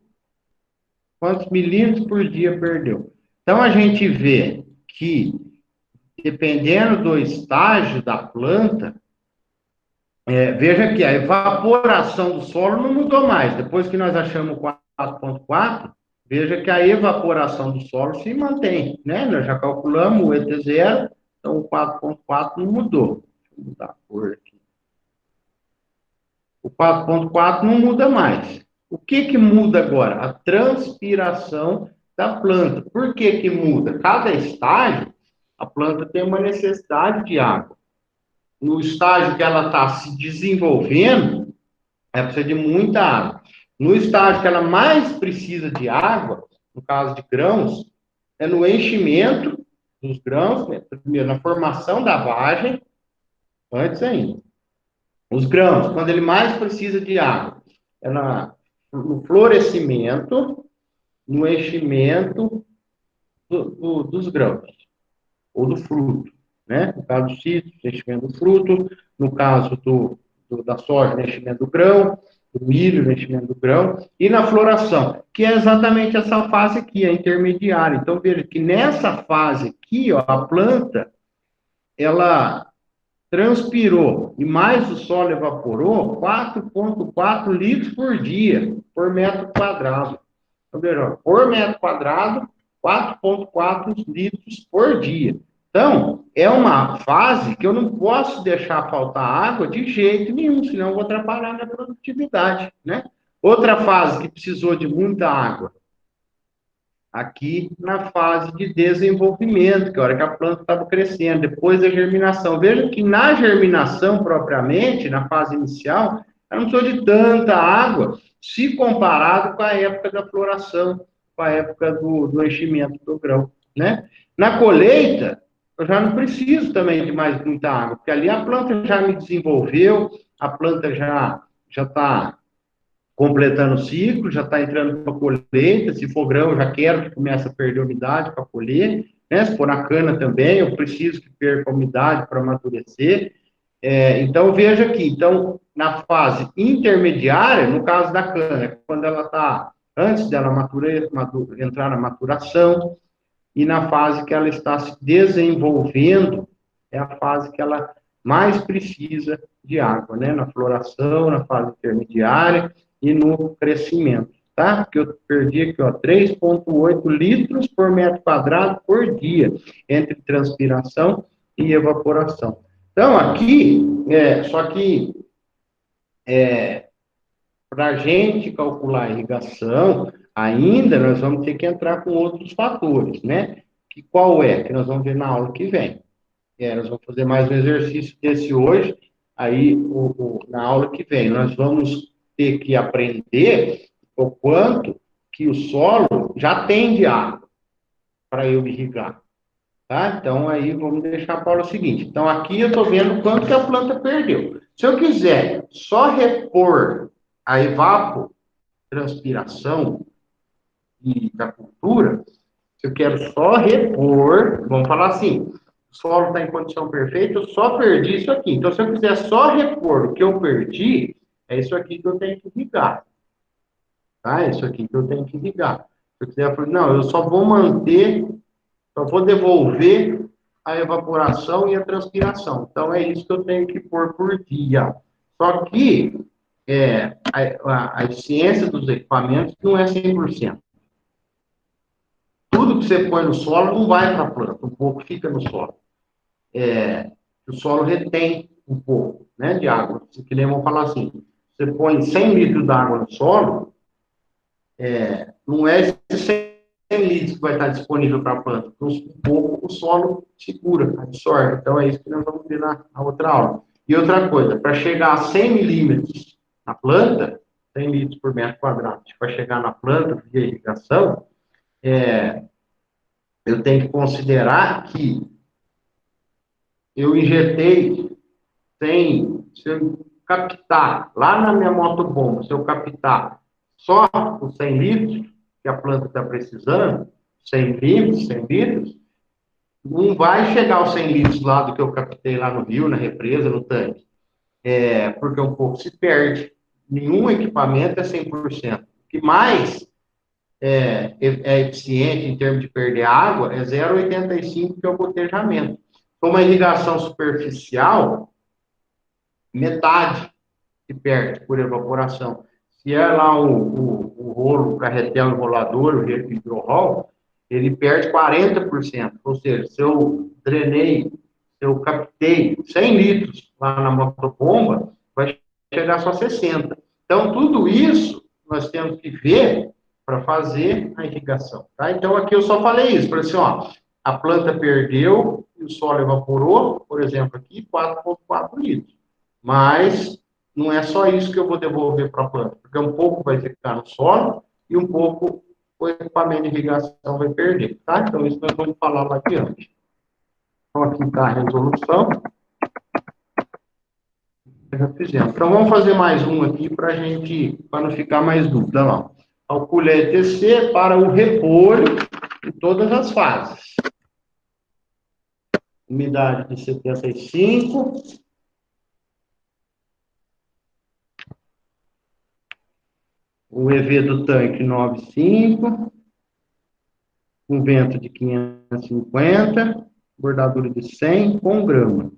Speaker 1: Quantos milímetros por dia perdeu. Então, a gente vê que, dependendo do estágio da planta, veja que a evaporação do solo não mudou mais. Depois que nós achamos o 4,4, veja que a evaporação do solo se mantém, né? Nós já calculamos o ET0, então o 4,4 não mudou. Deixa eu mudar a cor aqui. O 4,4 não muda mais. O que muda agora? A transpiração da planta. Por que muda? Cada estágio, a planta tem uma necessidade de água. No estágio que ela está se desenvolvendo, ela precisa de muita água. No estágio que ela mais precisa de água, no caso de grãos, é no enchimento dos grãos, né? Primeiro na formação da vagem, antes ainda. Os grãos, quando ele mais precisa de água, é no florescimento, no enchimento dos grãos, ou do fruto, né? No caso do citro, enchimento do fruto, no caso da soja, enchimento do grão, do milho, enchimento do grão, e na floração, que é exatamente essa fase aqui, a intermediária. Então, veja que nessa fase aqui, ó, a planta, ela transpirou e mais o solo evaporou 4,4 litros por dia, por metro quadrado. Então, veja, por metro quadrado, 4,4 litros por dia. Então, é uma fase que eu não posso deixar faltar água de jeito nenhum, senão eu vou atrapalhar a minha produtividade, né? Outra fase que precisou de muita água, aqui na fase de desenvolvimento, que é a hora que a planta estava crescendo, depois da germinação. Veja que na germinação propriamente, na fase inicial, ela não precisou de tanta água, se comparado com a época da floração, com a época do enchimento do grão, né? Na colheita, eu já não preciso também de mais muita água, porque ali a planta já me desenvolveu, a planta já está completando o ciclo, já está entrando para a colheita, se for grão, já quero que comece a perder umidade para colher, né? Se for na cana também, eu preciso que perca umidade para amadurecer. Então, veja aqui, então, na fase intermediária, no caso da cana, quando ela está, antes dela entrar na maturação, e na fase que ela está se desenvolvendo, é a fase que ela mais precisa de água, né? Na floração, na fase intermediária e no crescimento, tá? Porque eu perdi aqui, ó, 3,8 litros por metro quadrado por dia, entre transpiração e evaporação. Então, aqui, só que para a gente calcular a irrigação, ainda nós vamos ter que entrar com outros fatores, né? Que qual é? Que nós vamos ver na aula que vem. Nós vamos fazer mais um exercício desse hoje, aí na aula que vem. Nós vamos ter que aprender o quanto que o solo já tem de água para eu irrigar. Tá? Então, aí vamos deixar para o seguinte. Então, aqui eu estou vendo quanto que a planta perdeu. Se eu quiser só repor a evapotranspiração da cultura, se eu quero só repor, vamos falar assim, o solo está em condição perfeita, eu só perdi isso aqui. Então, se eu quiser só repor o que eu perdi, é isso aqui que eu tenho que ligar. Tá? É isso aqui que eu tenho que ligar. Se eu quiser, não, eu só vou manter, só vou devolver a evaporação e a transpiração. Então, é isso que eu tenho que pôr por dia. Só que a eficiência dos equipamentos não é 100%. Tudo que você põe no solo não vai para a planta, um pouco fica no solo. O solo retém um pouco, né, de água. Que nem vamos falar assim, você põe 100 litros de água no solo, não é esse 100 litros que vai estar disponível para a planta. Um pouco o solo segura, absorve. Então, é isso que nós vamos ver na outra aula. E outra coisa, para chegar a 100 milímetros na planta, 100 litros por metro quadrado, para chegar na planta via irrigação, eu tenho que considerar que eu injetei se eu captar, lá na minha motobomba, se eu captar só os 100 litros que a planta está precisando, 100 litros, não vai chegar aos 100 litros lá do que eu captei lá no rio, na represa, no tanque. Porque um pouco se perde. Nenhum equipamento é 100%. O que mais é eficiente em termos de perder água é 0,85, que é o gotejamento. Então, uma irrigação superficial, metade se perde por evaporação. Se é lá o rolo, o carretel enrolador, o hidrorol, ele perde 40%. Ou seja, se eu drenei, se eu captei 100 litros lá na motobomba, vai chegar só 60. Então, tudo isso nós temos que ver para fazer a irrigação. Tá? Então, aqui eu só falei isso. Falei assim, ó, a planta perdeu e o solo evaporou, por exemplo, aqui, 4,4 litros. Mas não é só isso que eu vou devolver para a planta, porque um pouco vai ficar no solo e um pouco o equipamento de irrigação vai perder, tá? Então, isso nós vamos falar lá adiante. Então, aqui está a resolução. Já fizemos. Então, vamos fazer mais um aqui para não ficar mais dúvida lá. Calcule a ETC para o repolho em todas as fases. Umidade de 75%. O EV do tanque 9,5. Um vento de 550. Bordadura de 100 com grama.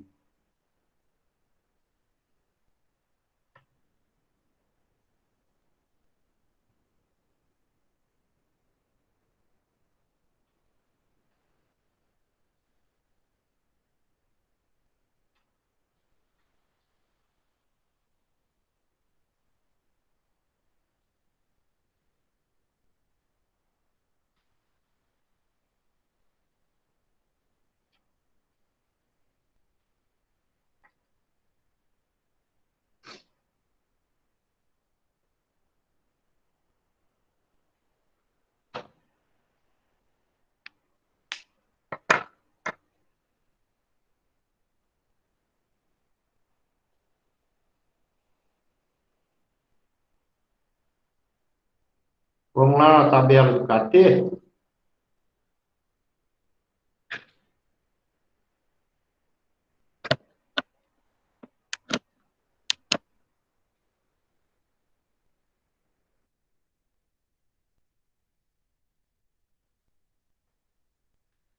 Speaker 1: Vamos lá na tabela do KT?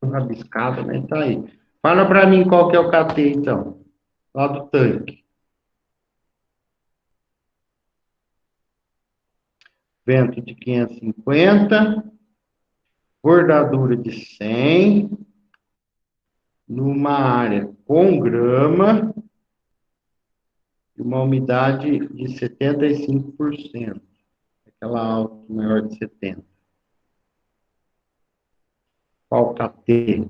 Speaker 1: Rabiscado, né? Tá aí. Fala para mim qual que é o KT, então. Lá do tanque. Vento de 550. Bordadura de 100. Numa área com grama. E uma umidade de 75%. Aquela alta maior de 70%. Qual KT?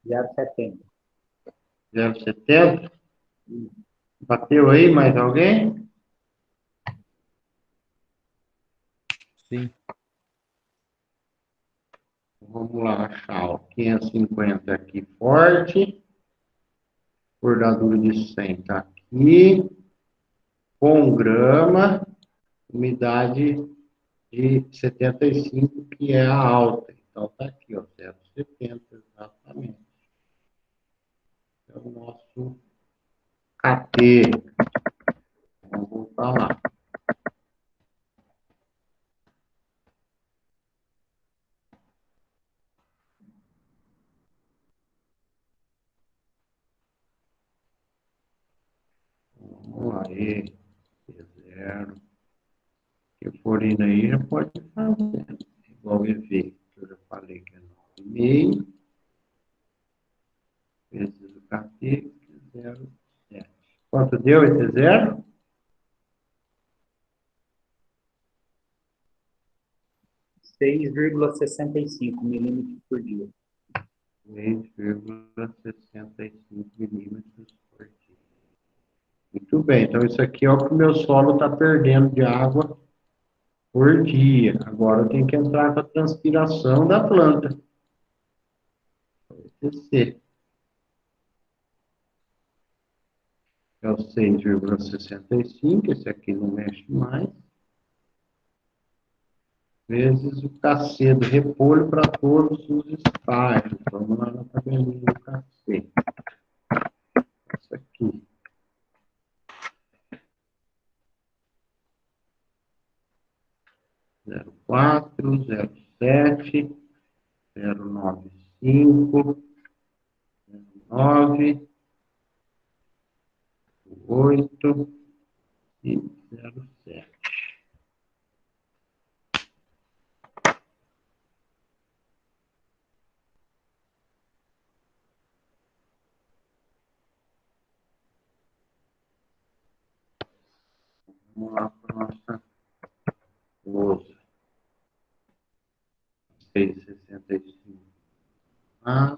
Speaker 2: 0,70.
Speaker 1: 0,70? Bateu aí mais alguém?
Speaker 4: Sim.
Speaker 1: Vamos lá achar, ó. 550 aqui forte. Bordadura de 100 tá aqui. Com grama. Umidade de 75, que é a alta. Então tá aqui, ó. 0,70, exatamente. É o nosso KT. Vamos voltar lá. Vamos lá. E, zero. Que for indo aí, já pode fazer. Igual EV, que eu já falei que é 9,5. Vezes o KT, que é 0,7. Quanto deu esse zero?
Speaker 2: 6,65 milímetros por dia.
Speaker 1: 6,65 milímetros por dia. Muito bem, então isso aqui é o que o meu solo está perdendo de água por dia. Agora eu tenho que entrar com a transpiração da planta. TC. É o 6,65, esse aqui não mexe mais. Vezes o KC do repolho para todos os estágios. Vamos lá na tabelinha do KC. Isso aqui. 0,4, 0,7, 0,95, 9, 8 e 0,7. Vamos lá para a nossa lousa. 6,65. Ah,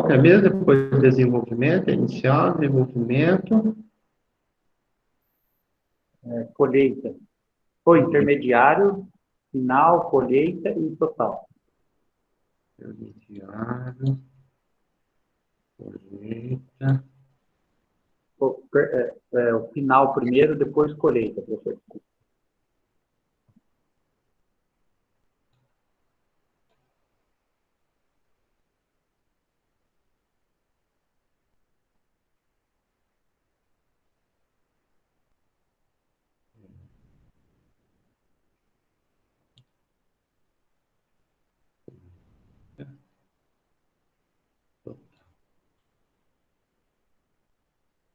Speaker 1: que é mesmo? Depois do desenvolvimento, inicial, desenvolvimento.
Speaker 2: Colheita. Foi intermediário, final, colheita e total.
Speaker 1: Intermediário, colheita.
Speaker 2: O final primeiro, depois colheita, professor.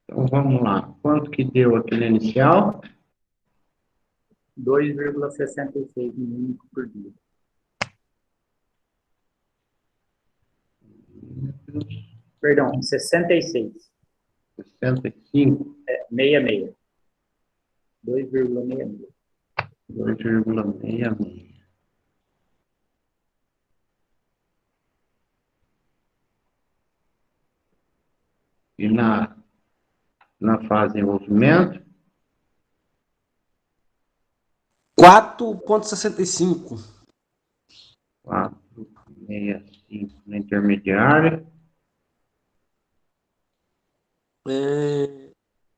Speaker 1: Então, vamos lá. Quanto que deu aqui no inicial?
Speaker 2: 2,66 milímetros por dia. Perdão, 66.
Speaker 1: 65,
Speaker 2: 66. 2,66.
Speaker 1: 2,66. E na fase de desenvolvimento,
Speaker 3: 4,65.
Speaker 1: 4,65 na intermediária.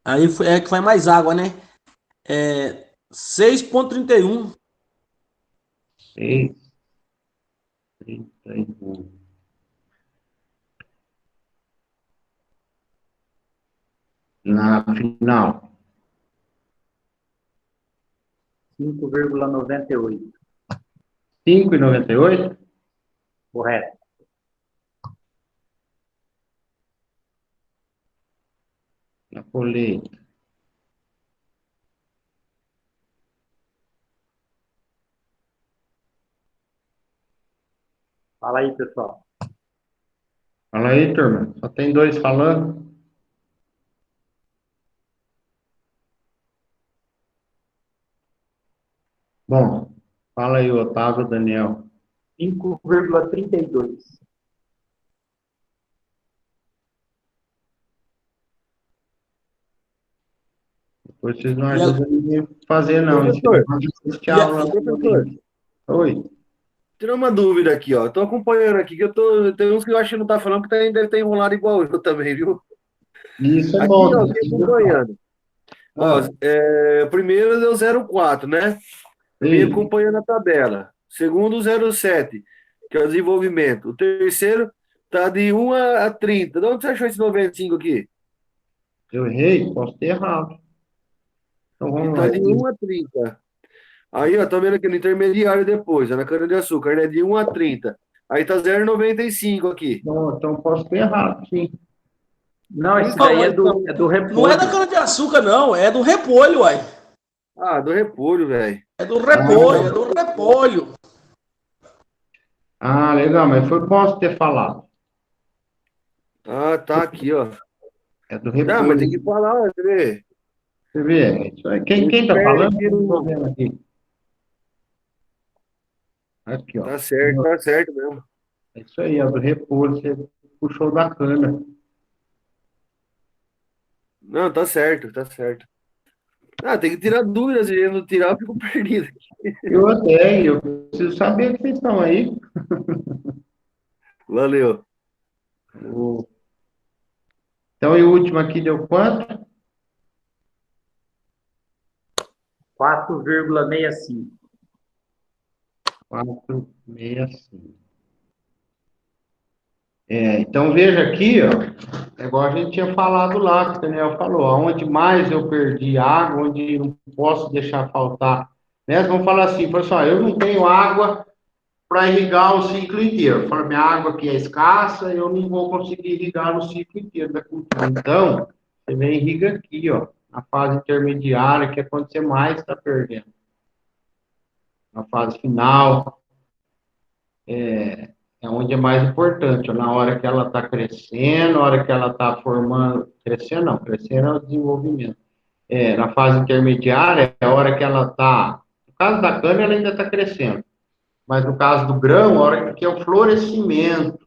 Speaker 3: Aí é que vai mais água, né? 6,31.
Speaker 1: 6,31. Na final,
Speaker 2: 5,98.
Speaker 1: 5,98.
Speaker 2: Correto.
Speaker 1: Na colheita,
Speaker 2: 'Fala aí, pessoal.
Speaker 1: fala aí, turma. Só tem 2 falando. Bom, fala aí, Otávio, Daniel.
Speaker 2: 5,32.
Speaker 1: Depois vocês não ajudam ninguém a fazer, não.
Speaker 5: Professor,
Speaker 1: Assistir a aula.
Speaker 5: professor,
Speaker 1: Oi.
Speaker 5: tirar uma dúvida aqui, ó. Tô acompanhando aqui, que tem uns que eu acho que não tá falando, que deve ter enrolado igual eu também, viu?
Speaker 1: Isso é
Speaker 5: Aqui,
Speaker 1: bom.
Speaker 5: ó, tô acompanhando. Ó, primeiro deu 0,4, né? Vim
Speaker 1: Sim.
Speaker 5: acompanhando a tabela. Segundo, 0,7, que é o desenvolvimento. O terceiro tá de 1 a 30. De onde você achou esse 95 aqui?
Speaker 1: Eu errei? Posso ter errado. Então
Speaker 5: Que
Speaker 1: vamos
Speaker 5: tá
Speaker 1: lá.
Speaker 5: de 1 a 30. Aí, ó, tá vendo aqui no intermediário depois, ó, na cana-de-açúcar, né? De 1 a 30. Aí tá 0,95 aqui.
Speaker 1: Então posso ter errado, sim.
Speaker 2: Não, esse
Speaker 5: Então,
Speaker 2: daí é
Speaker 5: então,
Speaker 2: do
Speaker 3: Não é da
Speaker 2: repolho.
Speaker 3: cana-de-açúcar, não. É do repolho, uai.
Speaker 5: Ah, do repolho, velho.
Speaker 3: É do repolho, é do repolho.
Speaker 1: Ah, legal, mas foi bom você ter falado.
Speaker 5: Ah, tá aqui, ó.
Speaker 1: É do
Speaker 5: Tá, mas tem
Speaker 1: repolho.
Speaker 5: que falar, ó, quer ver?
Speaker 1: Você vê? É isso aí. Quem
Speaker 5: Esse
Speaker 1: tá
Speaker 5: perde
Speaker 1: falando?
Speaker 5: aqui
Speaker 1: Eu não tô
Speaker 5: no-
Speaker 1: vendo aqui. Aqui, ó.
Speaker 5: Tá certo mesmo.
Speaker 1: É isso aí, é do repolho. Você puxou da cana.
Speaker 5: Não, tá certo, tá certo. Ah, tem que tirar dúvidas, se eu não tirar, eu fico perdido.
Speaker 1: Eu preciso saber que vocês estão aí.
Speaker 5: Valeu.
Speaker 1: Então, e o último aqui deu quanto?
Speaker 2: 4,65.
Speaker 1: 4,65. Então, veja aqui, ó, é igual a gente tinha falado lá, que o Daniel falou, onde mais eu perdi água, onde não posso deixar faltar, né? Vamos falar assim, pessoal, eu não tenho água para irrigar o ciclo inteiro. Fala, minha água aqui é escassa, eu não vou conseguir irrigar o ciclo inteiro da cultura. Então, você vem e irriga aqui, ó, na fase intermediária, que é quando você mais está perdendo. Na fase final, é onde é mais importante, ó, na hora que ela está crescendo, na hora que ela está formando, crescendo não, crescendo é o desenvolvimento. Na fase intermediária, é a hora que ela está, no caso da cana, ela ainda está crescendo, mas no caso do grão, a hora que é o florescimento,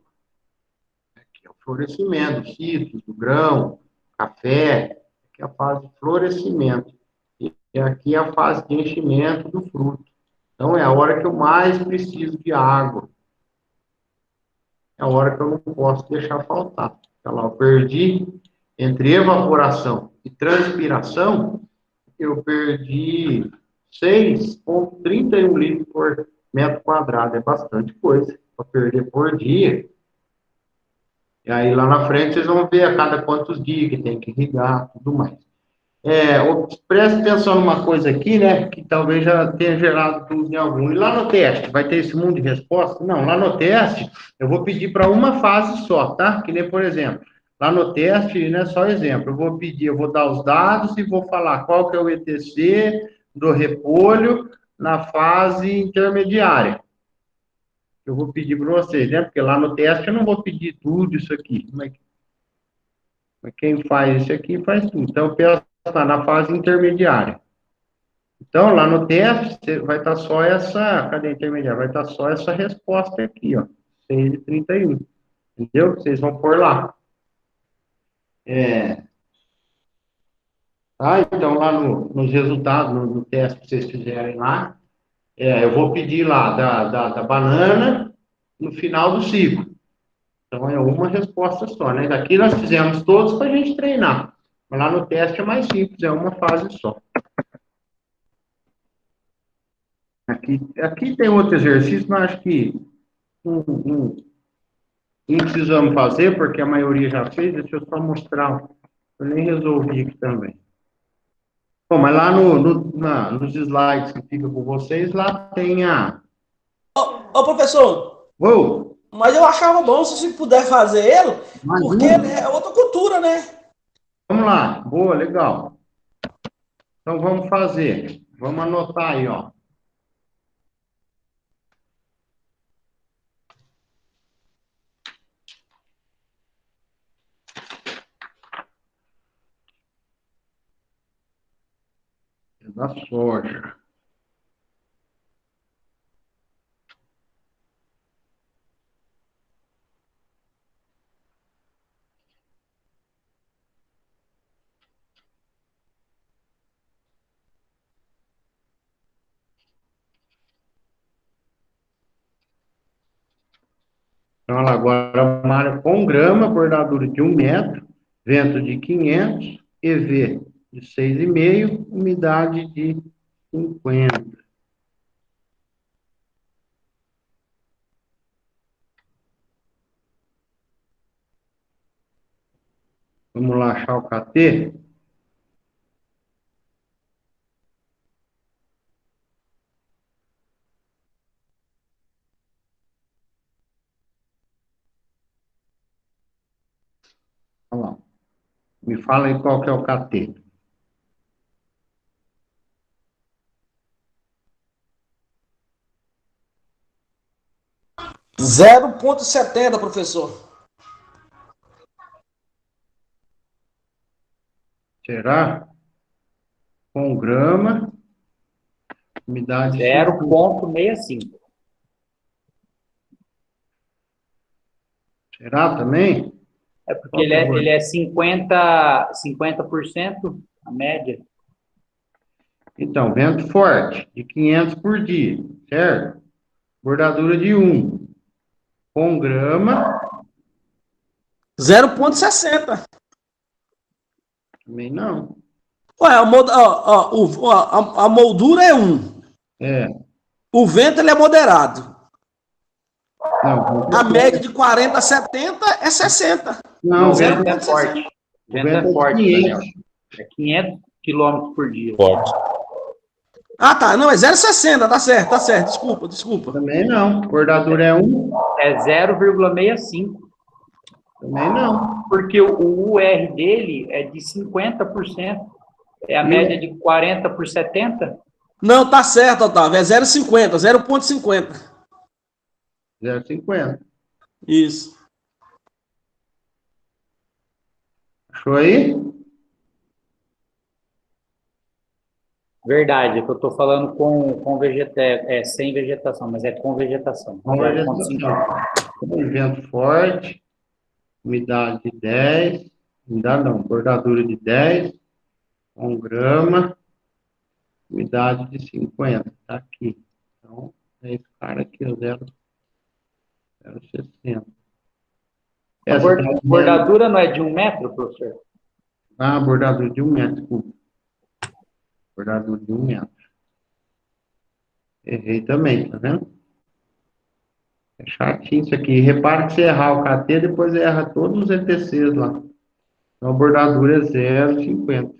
Speaker 1: aqui é o florescimento, do citros, do grão, café, aqui é a fase de florescimento. E aqui é a fase de enchimento do fruto. Então, é a hora que eu mais preciso de água. É a hora que eu não posso deixar faltar. Então, lá, eu perdi, entre evaporação e transpiração, eu perdi 6,31 litros por metro quadrado. É bastante coisa para perder por dia. E aí, lá na frente, vocês vão ver a cada quantos dias que tem que irrigar, tudo mais. Preste atenção numa coisa aqui, né, que talvez já tenha gerado dúvida em algum. E lá no teste, vai ter esse mundo de resposta? Não, lá no teste, eu vou pedir para uma fase só, tá? Que nem, por exemplo, lá no teste, né, só exemplo, eu vou dar os dados e vou falar qual que é o ETC do repolho na fase intermediária. Eu vou pedir para vocês, né, porque lá no teste eu não vou pedir tudo isso aqui. Mas quem faz isso aqui faz tudo. Então, eu peço na fase intermediária. Então, lá no teste, vai estar só essa, cadê a intermediária? Vai estar só essa resposta aqui, ó, 6,31. Entendeu? Vocês vão pôr lá. Então, lá nos resultados, no teste que vocês fizerem lá, eu vou pedir lá da banana no final do ciclo. Então, é uma resposta só, né? Aqui nós fizemos todos para a gente treinar. Mas lá no teste é mais simples, é uma fase só. Aqui tem outro exercício, mas acho que não precisamos fazer, porque a maioria já fez. Deixa eu só mostrar. Eu nem resolvi aqui também. Bom, mas lá nos slides que fica com vocês, lá tem a...
Speaker 3: Ô, professor,
Speaker 1: Uou!
Speaker 3: mas eu achava bom se você puder fazer ele, porque é outra cultura, né?
Speaker 1: Vamos lá. Boa, legal. Então, vamos fazer. Vamos anotar aí, ó. Da soja. Então, agora uma área com grama, bordadura de 1 metro, vento de 500, EV de 6,5, umidade de 50. Vamos lá achar o KT? Olha lá. Me fala aí qual que é o KT.
Speaker 3: Zero 0,70, professor.
Speaker 1: Será? Com grama, umidade...
Speaker 2: 0,65.
Speaker 1: Será também?
Speaker 2: É porque ele é 50% a média.
Speaker 1: Então, vento forte, de 500 por dia, certo? Bordadura de 1. Com grama...
Speaker 3: 0,60.
Speaker 1: Também não.
Speaker 3: Ué, a moldura é 1. O vento ele é moderado.
Speaker 1: Não,
Speaker 3: A média de 40 a 70 é 60.
Speaker 1: Não,
Speaker 2: O vento é
Speaker 3: 0,60.
Speaker 2: forte. O vento é forte, Daniel. É 500 km por dia.
Speaker 4: Forte.
Speaker 3: Ah, tá. Não, é 0,60. Tá certo, tá certo. Desculpa.
Speaker 1: Também não. Bordadura é 1.
Speaker 2: É 0,65.
Speaker 1: Também não.
Speaker 2: Porque o UR dele é de 50%. É a média de 40 por 70.
Speaker 3: Não, tá certo, Otávio. É 0,50. 0,50.
Speaker 1: 0,50.
Speaker 3: Isso.
Speaker 1: Achou aí?
Speaker 2: Verdade, é que eu estou falando com sem vegetação, mas é com vegetação.
Speaker 1: Com vegetação. Vento forte. umidade de 10, umidade não, bordadura de 10, 1 grama, umidade de 50, tá aqui. Então, é esse cara aqui, o 0,60.
Speaker 2: A
Speaker 1: Essa tá dizendo-
Speaker 2: bordadura não é de 1 metro, professor?
Speaker 1: Ah, bordadura de 1 metro, desculpa. Bordadura de 1 metro. Errei também, tá vendo? É chatinho isso aqui. Repara que se errar o KT, depois erra todos os ETCs lá. Então, a bordadura é 0,50.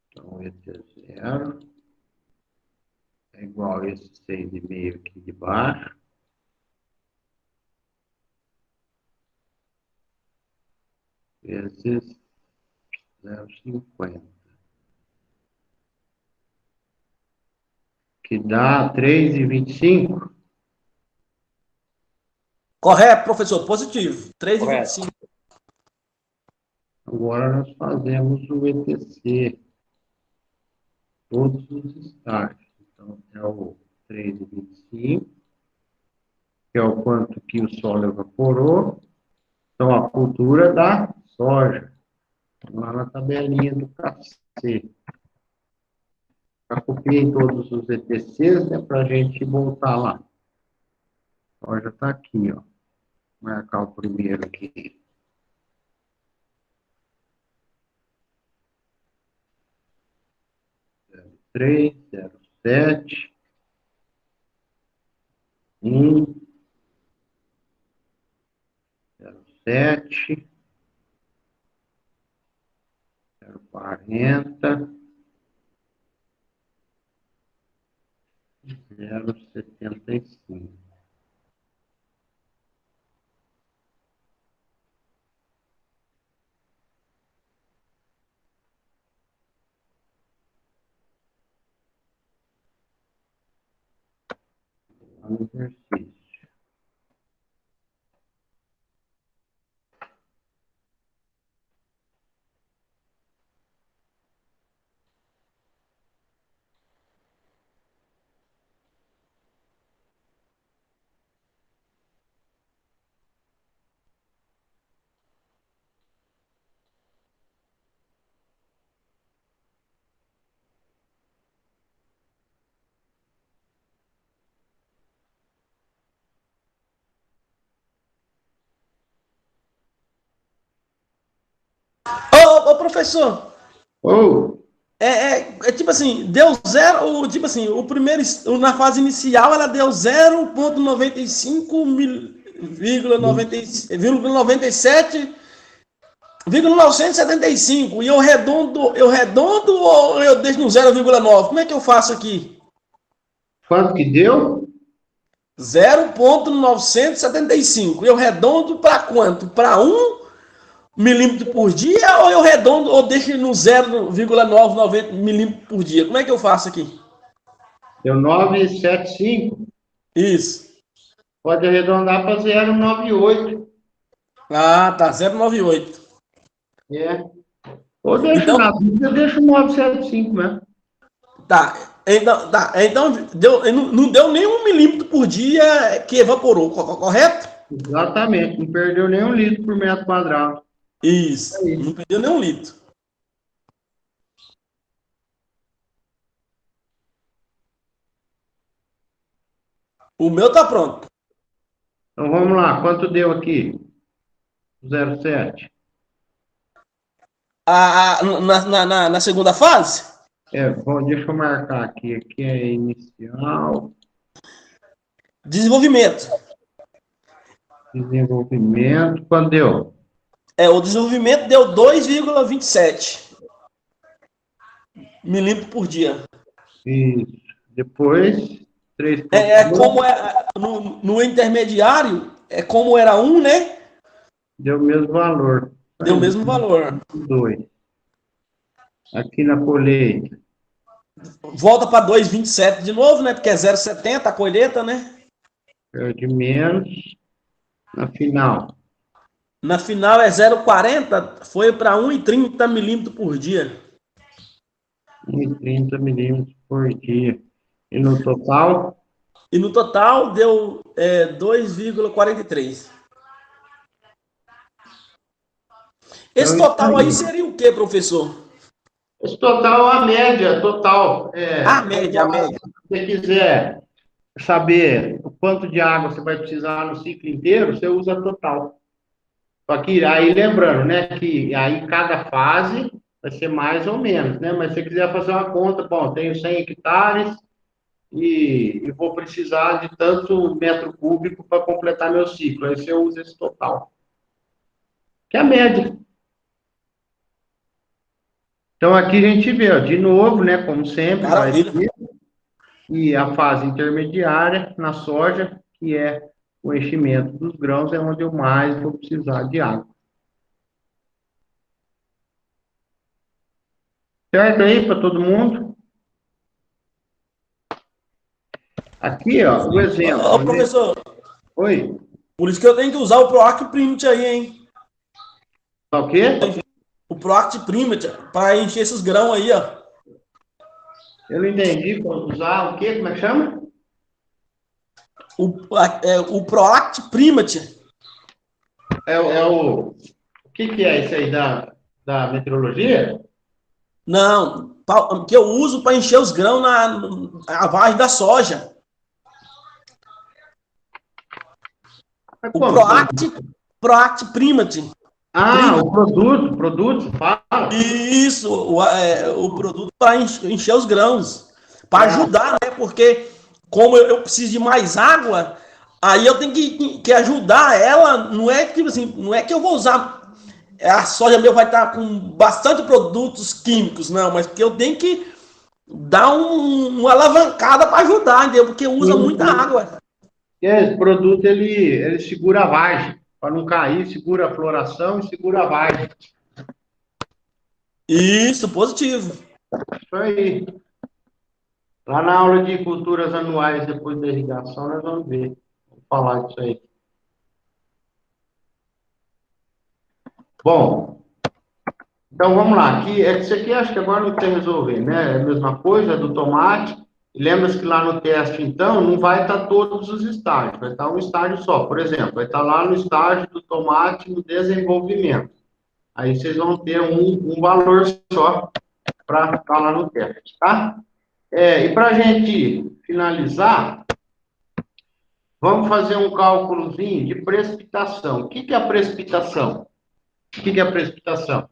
Speaker 1: Então, esse é 0. É igual a esse 6,5 aqui de baixo. Vezes 0,50. Que dá 3,25.
Speaker 3: Correto, professor, positivo. 3,25.
Speaker 1: Agora nós fazemos o ETC. Todos os estágios. Então, é o 3,25, que é o quanto que o solo evaporou. Então, a cultura da soja. Lá na tabelinha do KC. Já copiei todos os ETCs, né, para a gente voltar lá. A soja está aqui, ó. Vou marcar o primeiro aqui. Três, 0,7, 0,7, 0,40, 0,75. No exercício.
Speaker 3: Ô, professor,
Speaker 1: Ou,
Speaker 3: é tipo assim, deu zero, tipo assim, o primeiro, na fase inicial ela deu 0,97,975 e eu redondo ou eu deixo no 0,9? Como é que eu faço aqui?
Speaker 1: quanto que deu?
Speaker 3: 0,975. Eu redondo para quanto? Para 1 milímetro por dia ou eu redondo ou deixo no 0,990 milímetros por dia? Como é que eu faço aqui?
Speaker 1: Deu 9,75.
Speaker 3: Isso.
Speaker 1: Pode arredondar para 0,98.
Speaker 3: Ah, tá. 0,98.
Speaker 1: É. Ou deixa
Speaker 3: Então,
Speaker 1: na dúvida, deixa o 9,75 mesmo.
Speaker 3: Então não deu nem 1 milímetro por dia que evaporou, correto?
Speaker 1: Exatamente. Não perdeu nem 1 litro por metro quadrado.
Speaker 3: Isso. Não perdeu nem 1 litro. O meu tá pronto.
Speaker 1: Então vamos lá. Quanto deu aqui? 0,7.
Speaker 3: Na segunda fase?
Speaker 1: Bom, deixa eu marcar aqui. Aqui é inicial.
Speaker 3: Desenvolvimento.
Speaker 1: Desenvolvimento. Quanto deu?
Speaker 3: O desenvolvimento deu 2,27 milímetros por dia.
Speaker 1: Isso. Depois, 3.
Speaker 3: Como no intermediário, como era 1, né?
Speaker 1: Deu o mesmo valor.
Speaker 3: Deu o mesmo valor.
Speaker 1: 2. Aqui na colheita.
Speaker 3: Volta para 2,27 de novo, né? Porque é 0,70 a colheita, né?
Speaker 1: Perde menos. Na final.
Speaker 3: Na final é 0,40, foi para 1,30 milímetros por dia.
Speaker 1: 1,30 milímetros por dia. E no total,
Speaker 3: E no total deu 2,43.
Speaker 1: então
Speaker 3: Esse
Speaker 1: isso
Speaker 3: total aí
Speaker 1: aí.
Speaker 3: seria o quê, professor?
Speaker 1: Esse total é a média total.
Speaker 3: A média, a média.
Speaker 1: Se você quiser saber o quanto de água você vai precisar no ciclo inteiro, você usa total. Só que aí lembrando, né, que aí cada fase vai ser mais ou menos, né? Mas se você quiser fazer uma conta, bom, tenho 100 hectares e vou precisar de tanto metro cúbico para completar meu ciclo. Aí você usa esse total, que é a média. Então aqui a gente vê, ó, de novo, né, como sempre, vai
Speaker 3: Maravilha.
Speaker 1: ter, e a fase intermediária na soja, que é o enchimento dos grãos, é onde eu mais vou precisar de água. Certo aí para todo mundo? Aqui, ó, o exemplo,
Speaker 3: Ô,
Speaker 1: né?
Speaker 3: professor,
Speaker 1: Oi,
Speaker 3: por isso que eu tenho que usar o ProAct Primit aí, hein?
Speaker 1: tá o quê?
Speaker 3: O ProAct Primit, para encher esses grãos aí, ó.
Speaker 1: Eu não entendi. Usar o quê? Como é que chama?
Speaker 3: O ProAct Primit.
Speaker 1: O que é isso aí da meteorologia?
Speaker 3: Não, que eu uso para encher os grãos na vargem da soja.
Speaker 1: Mas
Speaker 3: O
Speaker 1: como?
Speaker 3: ProAct Primit.
Speaker 1: Ah, o produto, fala.
Speaker 3: Isso, o produto para encher os grãos. Para
Speaker 1: Ah,
Speaker 3: ajudar, né? Porque como eu preciso de mais água, aí eu tenho que ajudar ela. Não é que assim, não é que eu vou usar. A soja meu vai estar com bastante produtos químicos, não, mas porque eu tenho que dar uma alavancada para ajudar, entendeu? Porque usa
Speaker 1: sim,
Speaker 3: muita
Speaker 1: sim.
Speaker 3: água.
Speaker 1: Esse produto, ele segura a vagem. Para não cair, segura a floração e segura a vagem.
Speaker 3: Isso, positivo.
Speaker 1: Isso aí. Lá na aula de culturas anuais, depois da irrigação, nós vamos ver. Vamos falar disso aí. Bom, então vamos lá. Aqui, isso aqui acho que agora não tem que resolver, né? É a mesma coisa do tomate. E lembra-se que lá no teste, então, não vai estar todos os estágios, vai estar um estágio só. Por exemplo, vai estar lá no estágio do tomate no desenvolvimento. Aí vocês vão ter um valor só para estar lá no teste, tá? E para a gente finalizar, vamos fazer um cálculozinho de precipitação. O que é a precipitação? O que é a precipitação?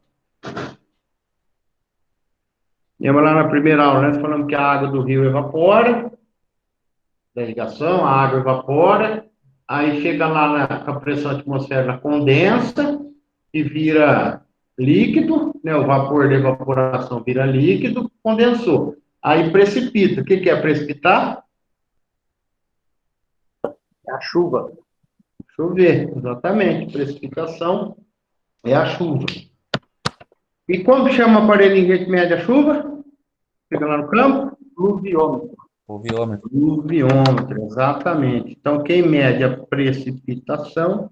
Speaker 1: Lembra lá na primeira aula, nós falamos que a água do rio evapora, da irrigação, a água evapora, aí chega lá com a pressão atmosférica, condensa e vira líquido, né? O vapor da evaporação vira líquido, condensou. Aí precipita. O que é precipitar?
Speaker 2: É a chuva.
Speaker 1: Chover, exatamente. Precipitação é a chuva. E como chama o aparelhinho que mede a chuva? Fica lá no campo?
Speaker 2: Pluviômetro.
Speaker 4: Oviômetro.
Speaker 1: Pluviômetro, exatamente. Então, quem mede a precipitação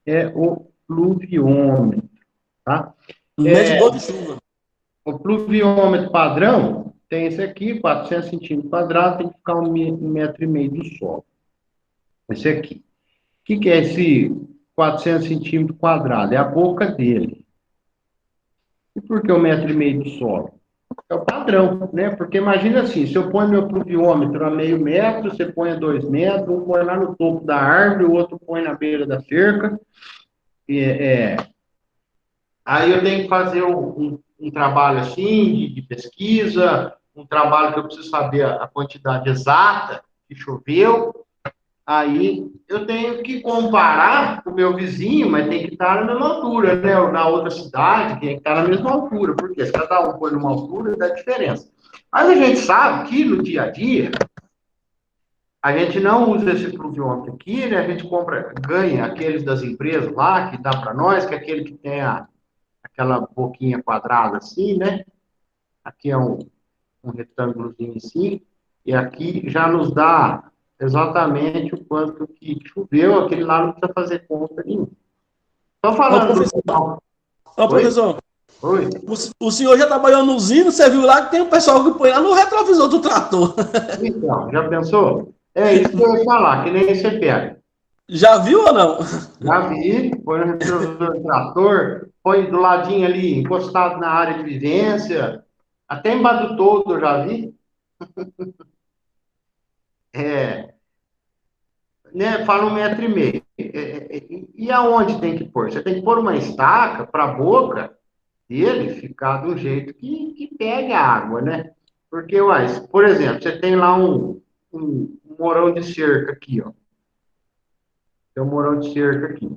Speaker 1: é o pluviômetro, tá?
Speaker 3: Medidor de chuva.
Speaker 1: O pluviômetro padrão tem esse aqui, 400 centímetros quadrados, tem que ficar 1,5 metro do solo. Esse aqui. O que é esse 400 centímetros quadrados? É a boca dele. E por que 1,5 metro do solo? É o padrão, né? Porque imagina assim, se eu ponho meu pluviômetro a 0,5 metro, você põe a 2 metros, um põe lá no topo da árvore, o outro põe na beira da cerca. Aí eu tenho que fazer um trabalho assim, de pesquisa, um trabalho que eu preciso saber a quantidade exata que choveu. Aí eu tenho que comparar com o meu vizinho, mas tem que estar na mesma altura, né? Ou na outra cidade, tem que estar na mesma altura, porque se cada um põe numa altura, dá diferença. Mas a gente sabe que no dia a dia, a gente não usa esse pluviômetro aqui, né? A gente compra, ganha aqueles das empresas lá, que dá para nós, que é aquele que tem aquela boquinha quadrada assim, né? Aqui é um retângulozinho assim, e aqui já nos dá exatamente o quanto que choveu, aquele lá não precisa fazer conta nenhuma. Tô
Speaker 3: Ô,
Speaker 1: falando do
Speaker 3: professor,
Speaker 1: final.
Speaker 3: ô,
Speaker 1: Oi?
Speaker 3: professor,
Speaker 1: Oi?
Speaker 3: o senhor já trabalhou no usina, você viu lá que tem um pessoal que põe lá no retrovisor do trator.
Speaker 1: Então, já pensou? É isso que eu ia falar, que nem você pega.
Speaker 3: Já viu ou não?
Speaker 1: Já vi, põe no retrovisor do trator, põe do ladinho ali, encostado na área de vivência, até embaixo do todo eu já vi. É, né, fala 1,5 m. E aonde tem que pôr? Você tem que pôr uma estaca para a boca dele ficar do jeito que pegue a água, né? Porque, uai, por exemplo, você tem lá um morão de cerca aqui, ó. Tem um morão de cerca aqui.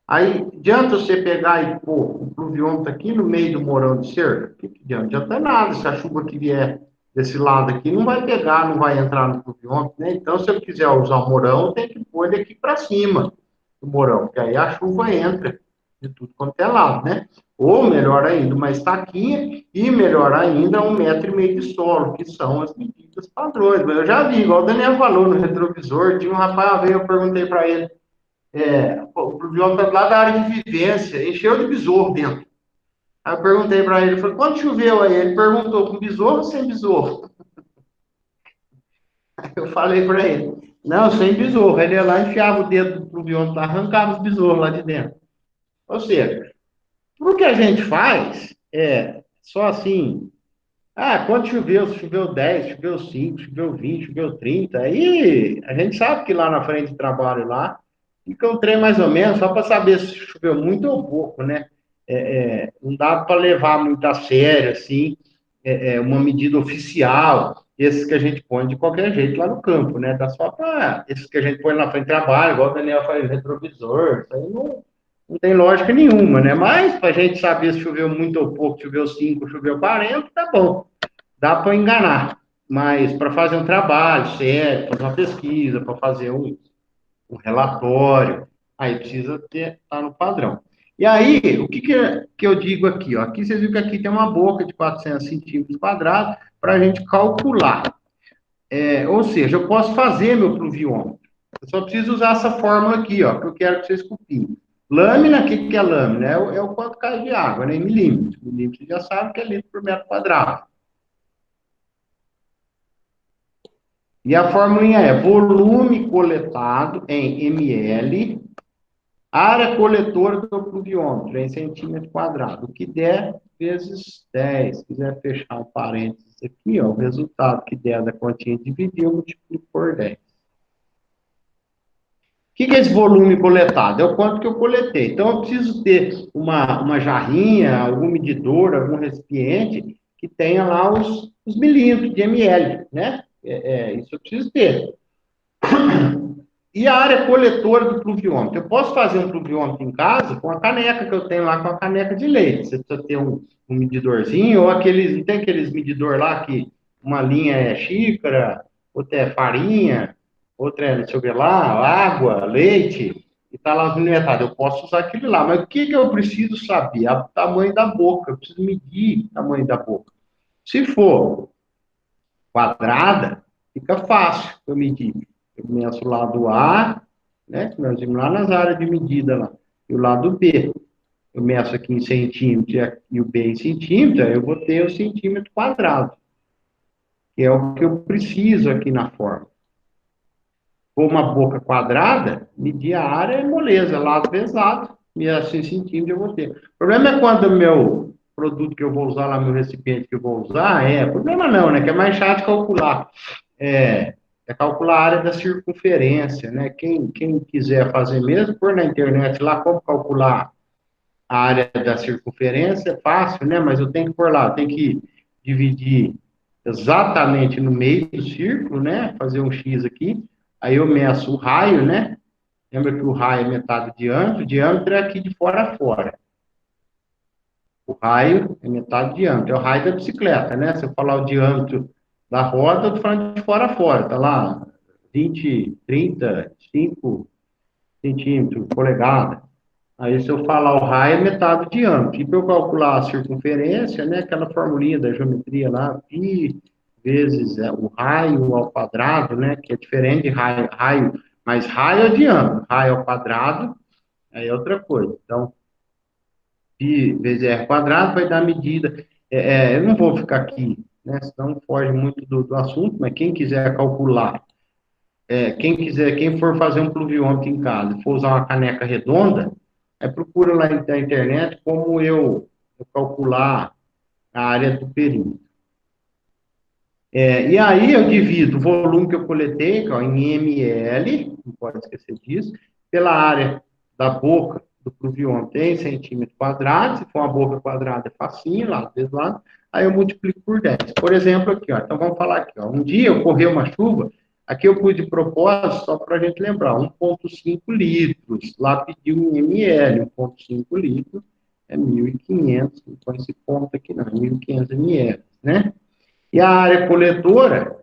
Speaker 1: Aí, adianta você pegar e pôr o pluviômetro aqui no meio do morão de cerca? Que adianta? Não adianta nada. Se a chuva que vier desse lado aqui, não vai pegar, não vai entrar no pluviômetro, né? Então, se eu quiser usar o morão, tem que pôr ele aqui para cima do morão, porque aí a chuva entra de tudo quanto é lado, né? Ou, melhor ainda, uma estaquinha e, melhor ainda, 1,5 m de solo, que são as medidas padrões. Mas eu já vi, igual o Daniel falou no retrovisor, tinha um rapaz, veio, eu perguntei para ele, o pluviômetro tá lá da área de vivência, encheu de besouro dentro. Aí eu perguntei para ele, falei, quando choveu aí? Ele perguntou, com besouro ou sem besouro? Eu falei para ele, não, sem besouro. Ele ia lá, enfiava o dedo do pluviômetro, arrancava os besouros lá de dentro. Ou seja, o que a gente faz é só assim, quando choveu, se choveu 10, choveu 5, choveu 20, choveu 30, aí a gente sabe que lá na frente de trabalho lá, fica um trem mais ou menos, só para saber se choveu muito ou pouco, né? Não dá para levar muito a sério, assim, uma medida oficial, esses que a gente põe de qualquer jeito lá no campo, né? Dá só para esses que a gente põe na frente de trabalho, igual o Daniel faz retrovisor, isso aí não tem lógica nenhuma, né? Mas para a gente saber se choveu muito ou pouco, choveu 5, choveu 40, tá bom, dá para enganar. Mas para fazer um trabalho sério, fazer uma pesquisa, para fazer um relatório, aí precisa estar no padrão. E aí, o que eu digo aqui? Ó? Aqui vocês viram que aqui tem uma boca de 400 centímetros quadrados para a gente calcular. Ou seja, eu posso fazer meu pluviômetro. Eu só preciso usar essa fórmula aqui, ó, que eu quero que vocês copiem. Lâmina, o que é lâmina? É o quanto cai de água, né? Em milímetros. Milímetros você já sabe que é litro por metro quadrado. E a fórmula é volume coletado em ml, área coletora do pluviômetro em centímetro quadrado. O que der vezes 10. Se quiser fechar um parênteses aqui, ó, o resultado que der da continha dividir, eu multiplico por 10. O que é esse volume coletado? É o quanto que eu coletei. Então, eu preciso ter uma jarrinha, algum medidor, algum recipiente que tenha lá os milímetros de ml, né? Isso eu preciso ter. E a área coletora do pluviômetro? Eu posso fazer um pluviômetro em casa com a caneca que eu tenho lá, com a caneca de leite. Você precisa ter um medidorzinho, ou aqueles, tem aqueles medidor lá que uma linha é xícara, outra é farinha, outra é não sei o que lá, água, leite, e tá lá milimetrado. Eu posso usar aquilo lá, mas o que eu preciso saber? O tamanho da boca, eu preciso medir o tamanho da boca. Se for quadrada, fica fácil eu medir. Eu começo o lado A, né, que nós vimos lá nas áreas de medida lá, e o lado B. Eu meço aqui em centímetro e o B em centímetro, aí eu vou ter o centímetro quadrado, que é o que eu preciso aqui na forma. For uma boca quadrada, medir a área é moleza, lado vezes lado, e assim centímetros eu vou ter. O problema é quando o meu produto que eu vou usar lá, meu recipiente que eu vou usar, problema não, né, que é mais chato de calcular. É calcular a área da circunferência, né? Quem quiser fazer mesmo, pôr na internet lá como calcular a área da circunferência, é fácil, né? Mas eu tenho que pôr lá, eu tenho que dividir exatamente no meio do círculo, né? Fazer um X aqui, aí eu meço o raio, né? Lembra que o raio é metade do diâmetro, o diâmetro é aqui de fora a fora. O raio é metade do diâmetro, é o raio da bicicleta, né? Se eu falar o diâmetro da roda, eu tô falando de fora a fora, tá lá, 20, 30, 5 centímetros, polegada. Aí, se eu falar o raio, é metade do diâmetro. E para eu calcular a circunferência, né, aquela formulinha da geometria lá, π vezes o raio ao quadrado, né, que é diferente de raio, mas raio é diâmetro, raio ao quadrado, Aí é outra coisa. Então, pi vezes r quadrado vai dar a medida. Eu não vou ficar aqui, né? Senão foge muito do assunto, mas quem quiser calcular, quem for fazer um pluviômetro em casa, for usar uma caneca redonda, procura lá na internet como eu calcular a área do perímetro. E aí eu divido o volume que eu coletei, que, ó, em ml, não pode esquecer disso, pela área da boca do pluviômetro em centímetro quadrado. Se for uma boca quadrada, é facinho, lá desse lado. Aí eu multiplico por 10. Por exemplo, aqui, ó, então vamos falar aqui, ó, um dia ocorreu uma chuva, aqui eu pus de propósito, só para a gente lembrar, 1,5 litros, lá pediu em ml, 1,5 litros é 1.500, não põe esse ponto aqui não, 1.500 ml, né? E a área coletora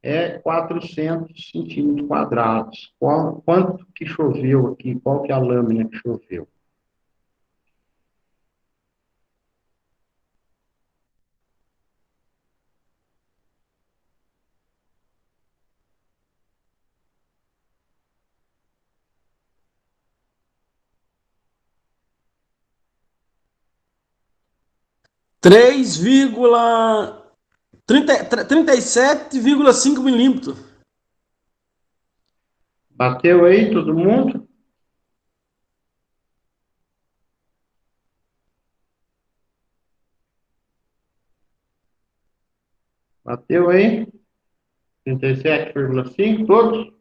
Speaker 1: é 400 centímetros quadrados. Quanto que choveu aqui? Qual que é a lâmina que choveu?
Speaker 3: Trinta e sete vírgula cinco milímetros.
Speaker 1: Bateu aí todo mundo? Bateu aí? 37,5, todos?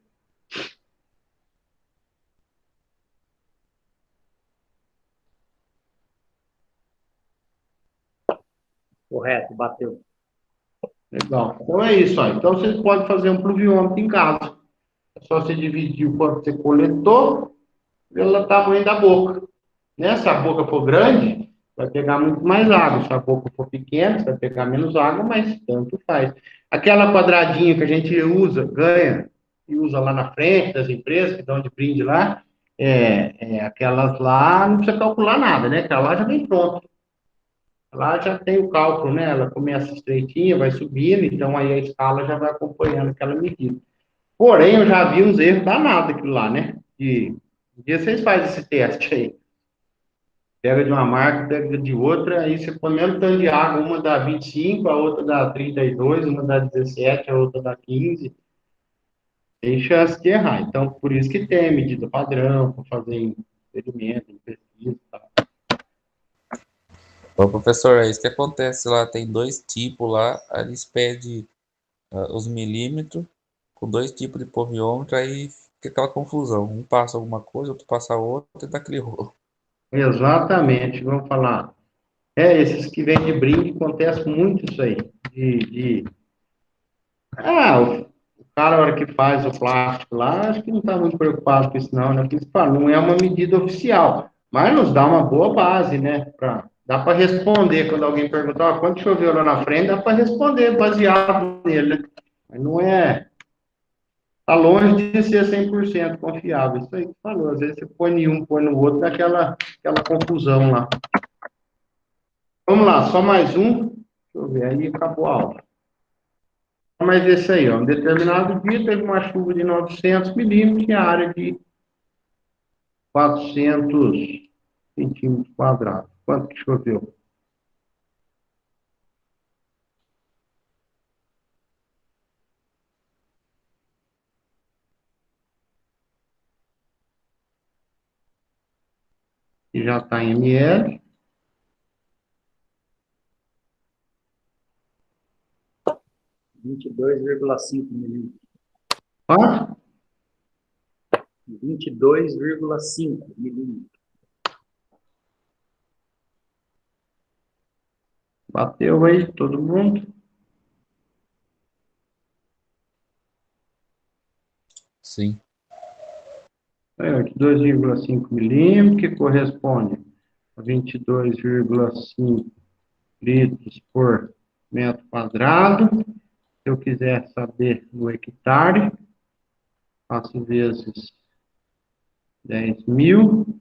Speaker 2: Correto, bateu.
Speaker 1: Legal. Então é isso, ó. Então vocês podem fazer um pluviômetro em casa. É só você dividir o quanto você coletou pelo tamanho da boca. Né? Se a boca for grande, vai pegar muito mais água. Se a boca for pequena, vai pegar menos água, mas tanto faz. Aquela quadradinha que a gente usa, ganha e usa lá na frente das empresas, que dão de brinde lá, aquelas lá não precisa calcular nada, né? Aquela lá já vem pronto. Lá já tem o cálculo, né? Ela começa estreitinha, vai subindo, então aí a escala já vai acompanhando aquela medida. Porém, eu já vi uns erros danados aquilo lá, né? Um dia vocês fazem esse teste aí. Pega de uma marca, pega de outra, aí você põe o mesmo tanto de água, uma dá 25, a outra dá 32, uma dá 17, a outra dá 15. Tem chance de errar. Então, por isso que tem medida padrão, para fazer em experimento, em pesquisa e tal.
Speaker 4: Ô, professor, é isso que acontece lá. Tem dois tipos lá, aí eles pedem os milímetros com dois tipos de poviômetro, aí fica aquela confusão. Um passa alguma coisa, outro passa outra, e dá aquele rolo.
Speaker 1: Exatamente, vamos falar. Esses que vêm de brinde, acontece muito isso aí. O cara, a hora que faz o plástico lá, acho que não está muito preocupado com isso, não, né? Porque, não é uma medida oficial, mas nos dá uma boa base, né? Dá para responder quando alguém perguntar, quanto choveu lá na frente, dá para responder baseado nele, né? Mas não é. Está longe de ser 100% confiável. Isso aí que falou. Às vezes você põe em um, põe no outro, dá aquela confusão lá. Vamos lá, só mais um. Deixa eu ver, aí acabou a aula. Mas esse aí, ó, um determinado dia teve uma chuva de 900 milímetros em área de 400 centímetros quadrados. Quanto que choveu? Que já está em ml.
Speaker 2: 22,5 milímetros.
Speaker 1: Quanto?
Speaker 2: 22,5 milímetros.
Speaker 1: Bateu aí, todo mundo?
Speaker 4: Sim.
Speaker 1: 2,5 milímetros, que corresponde a 22,5 litros por metro quadrado. Se eu quiser saber no hectare, faço vezes 10.000,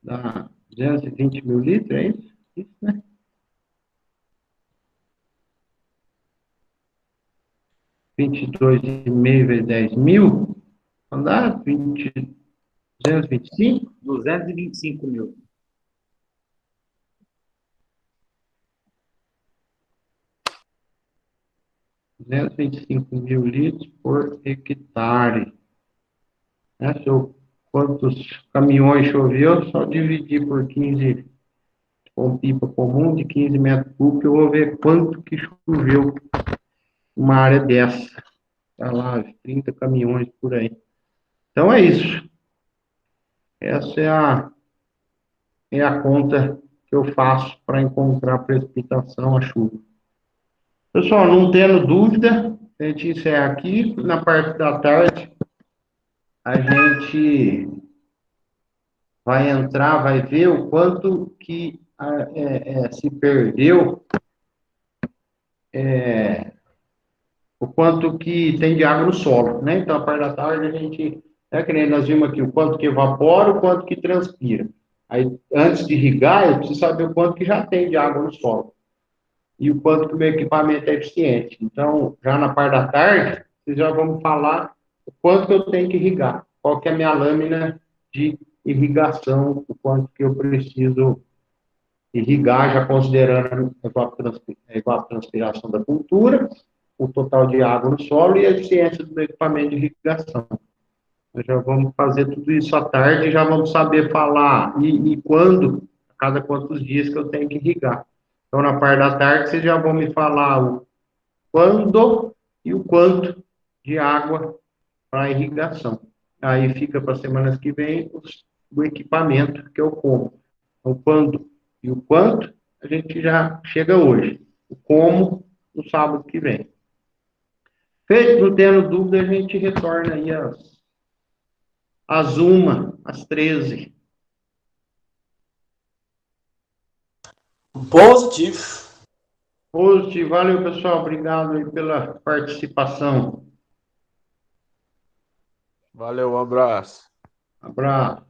Speaker 1: dá 220 mil litros, é isso? Isso, né? 22,5 vezes 10.000, então dá 225?
Speaker 2: 225 mil.
Speaker 1: Mil litros por hectare. Né? Quantos caminhões choveu, só dividir por 15, com pipa comum de 15 metros cúbicos, eu vou ver quanto que choveu uma área dessa. Tá lá, 30 caminhões por aí. Então é isso. Essa é a conta que eu faço para encontrar precipitação, a chuva. Pessoal, não tendo dúvida, a gente encerra aqui. Na parte da tarde, a gente vai entrar, vai ver o quanto que se perdeu, o quanto que tem de água no solo, né? Então, a parte da tarde, a gente, que nem nós vimos aqui, o quanto que evapora, o quanto que transpira. Aí, antes de irrigar, eu preciso saber o quanto que já tem de água no solo e o quanto que o meu equipamento é eficiente. Então, já na parte da tarde, vocês já vamos falar o quanto que eu tenho que irrigar, qual que é a minha lâmina de irrigação, o quanto que eu preciso irrigar, já considerando a evapotranspiração da cultura, o total de água no solo e a eficiência do equipamento de irrigação. Nós já vamos fazer tudo isso à tarde e já vamos saber falar e quando, a cada quantos dias que eu tenho que irrigar. Então, na parte da tarde, vocês já vão me falar o quando e o quanto de água para irrigação. Aí fica para as semanas que vem o equipamento que eu compro. O quando e o quanto, a gente já chega hoje. O como, no sábado que vem. Feito, não tendo dúvida, a gente retorna aí às 1, às 13.
Speaker 3: Positivo.
Speaker 1: Positivo. Valeu, pessoal. Obrigado aí pela participação.
Speaker 6: Valeu, um abraço.
Speaker 1: Abraço.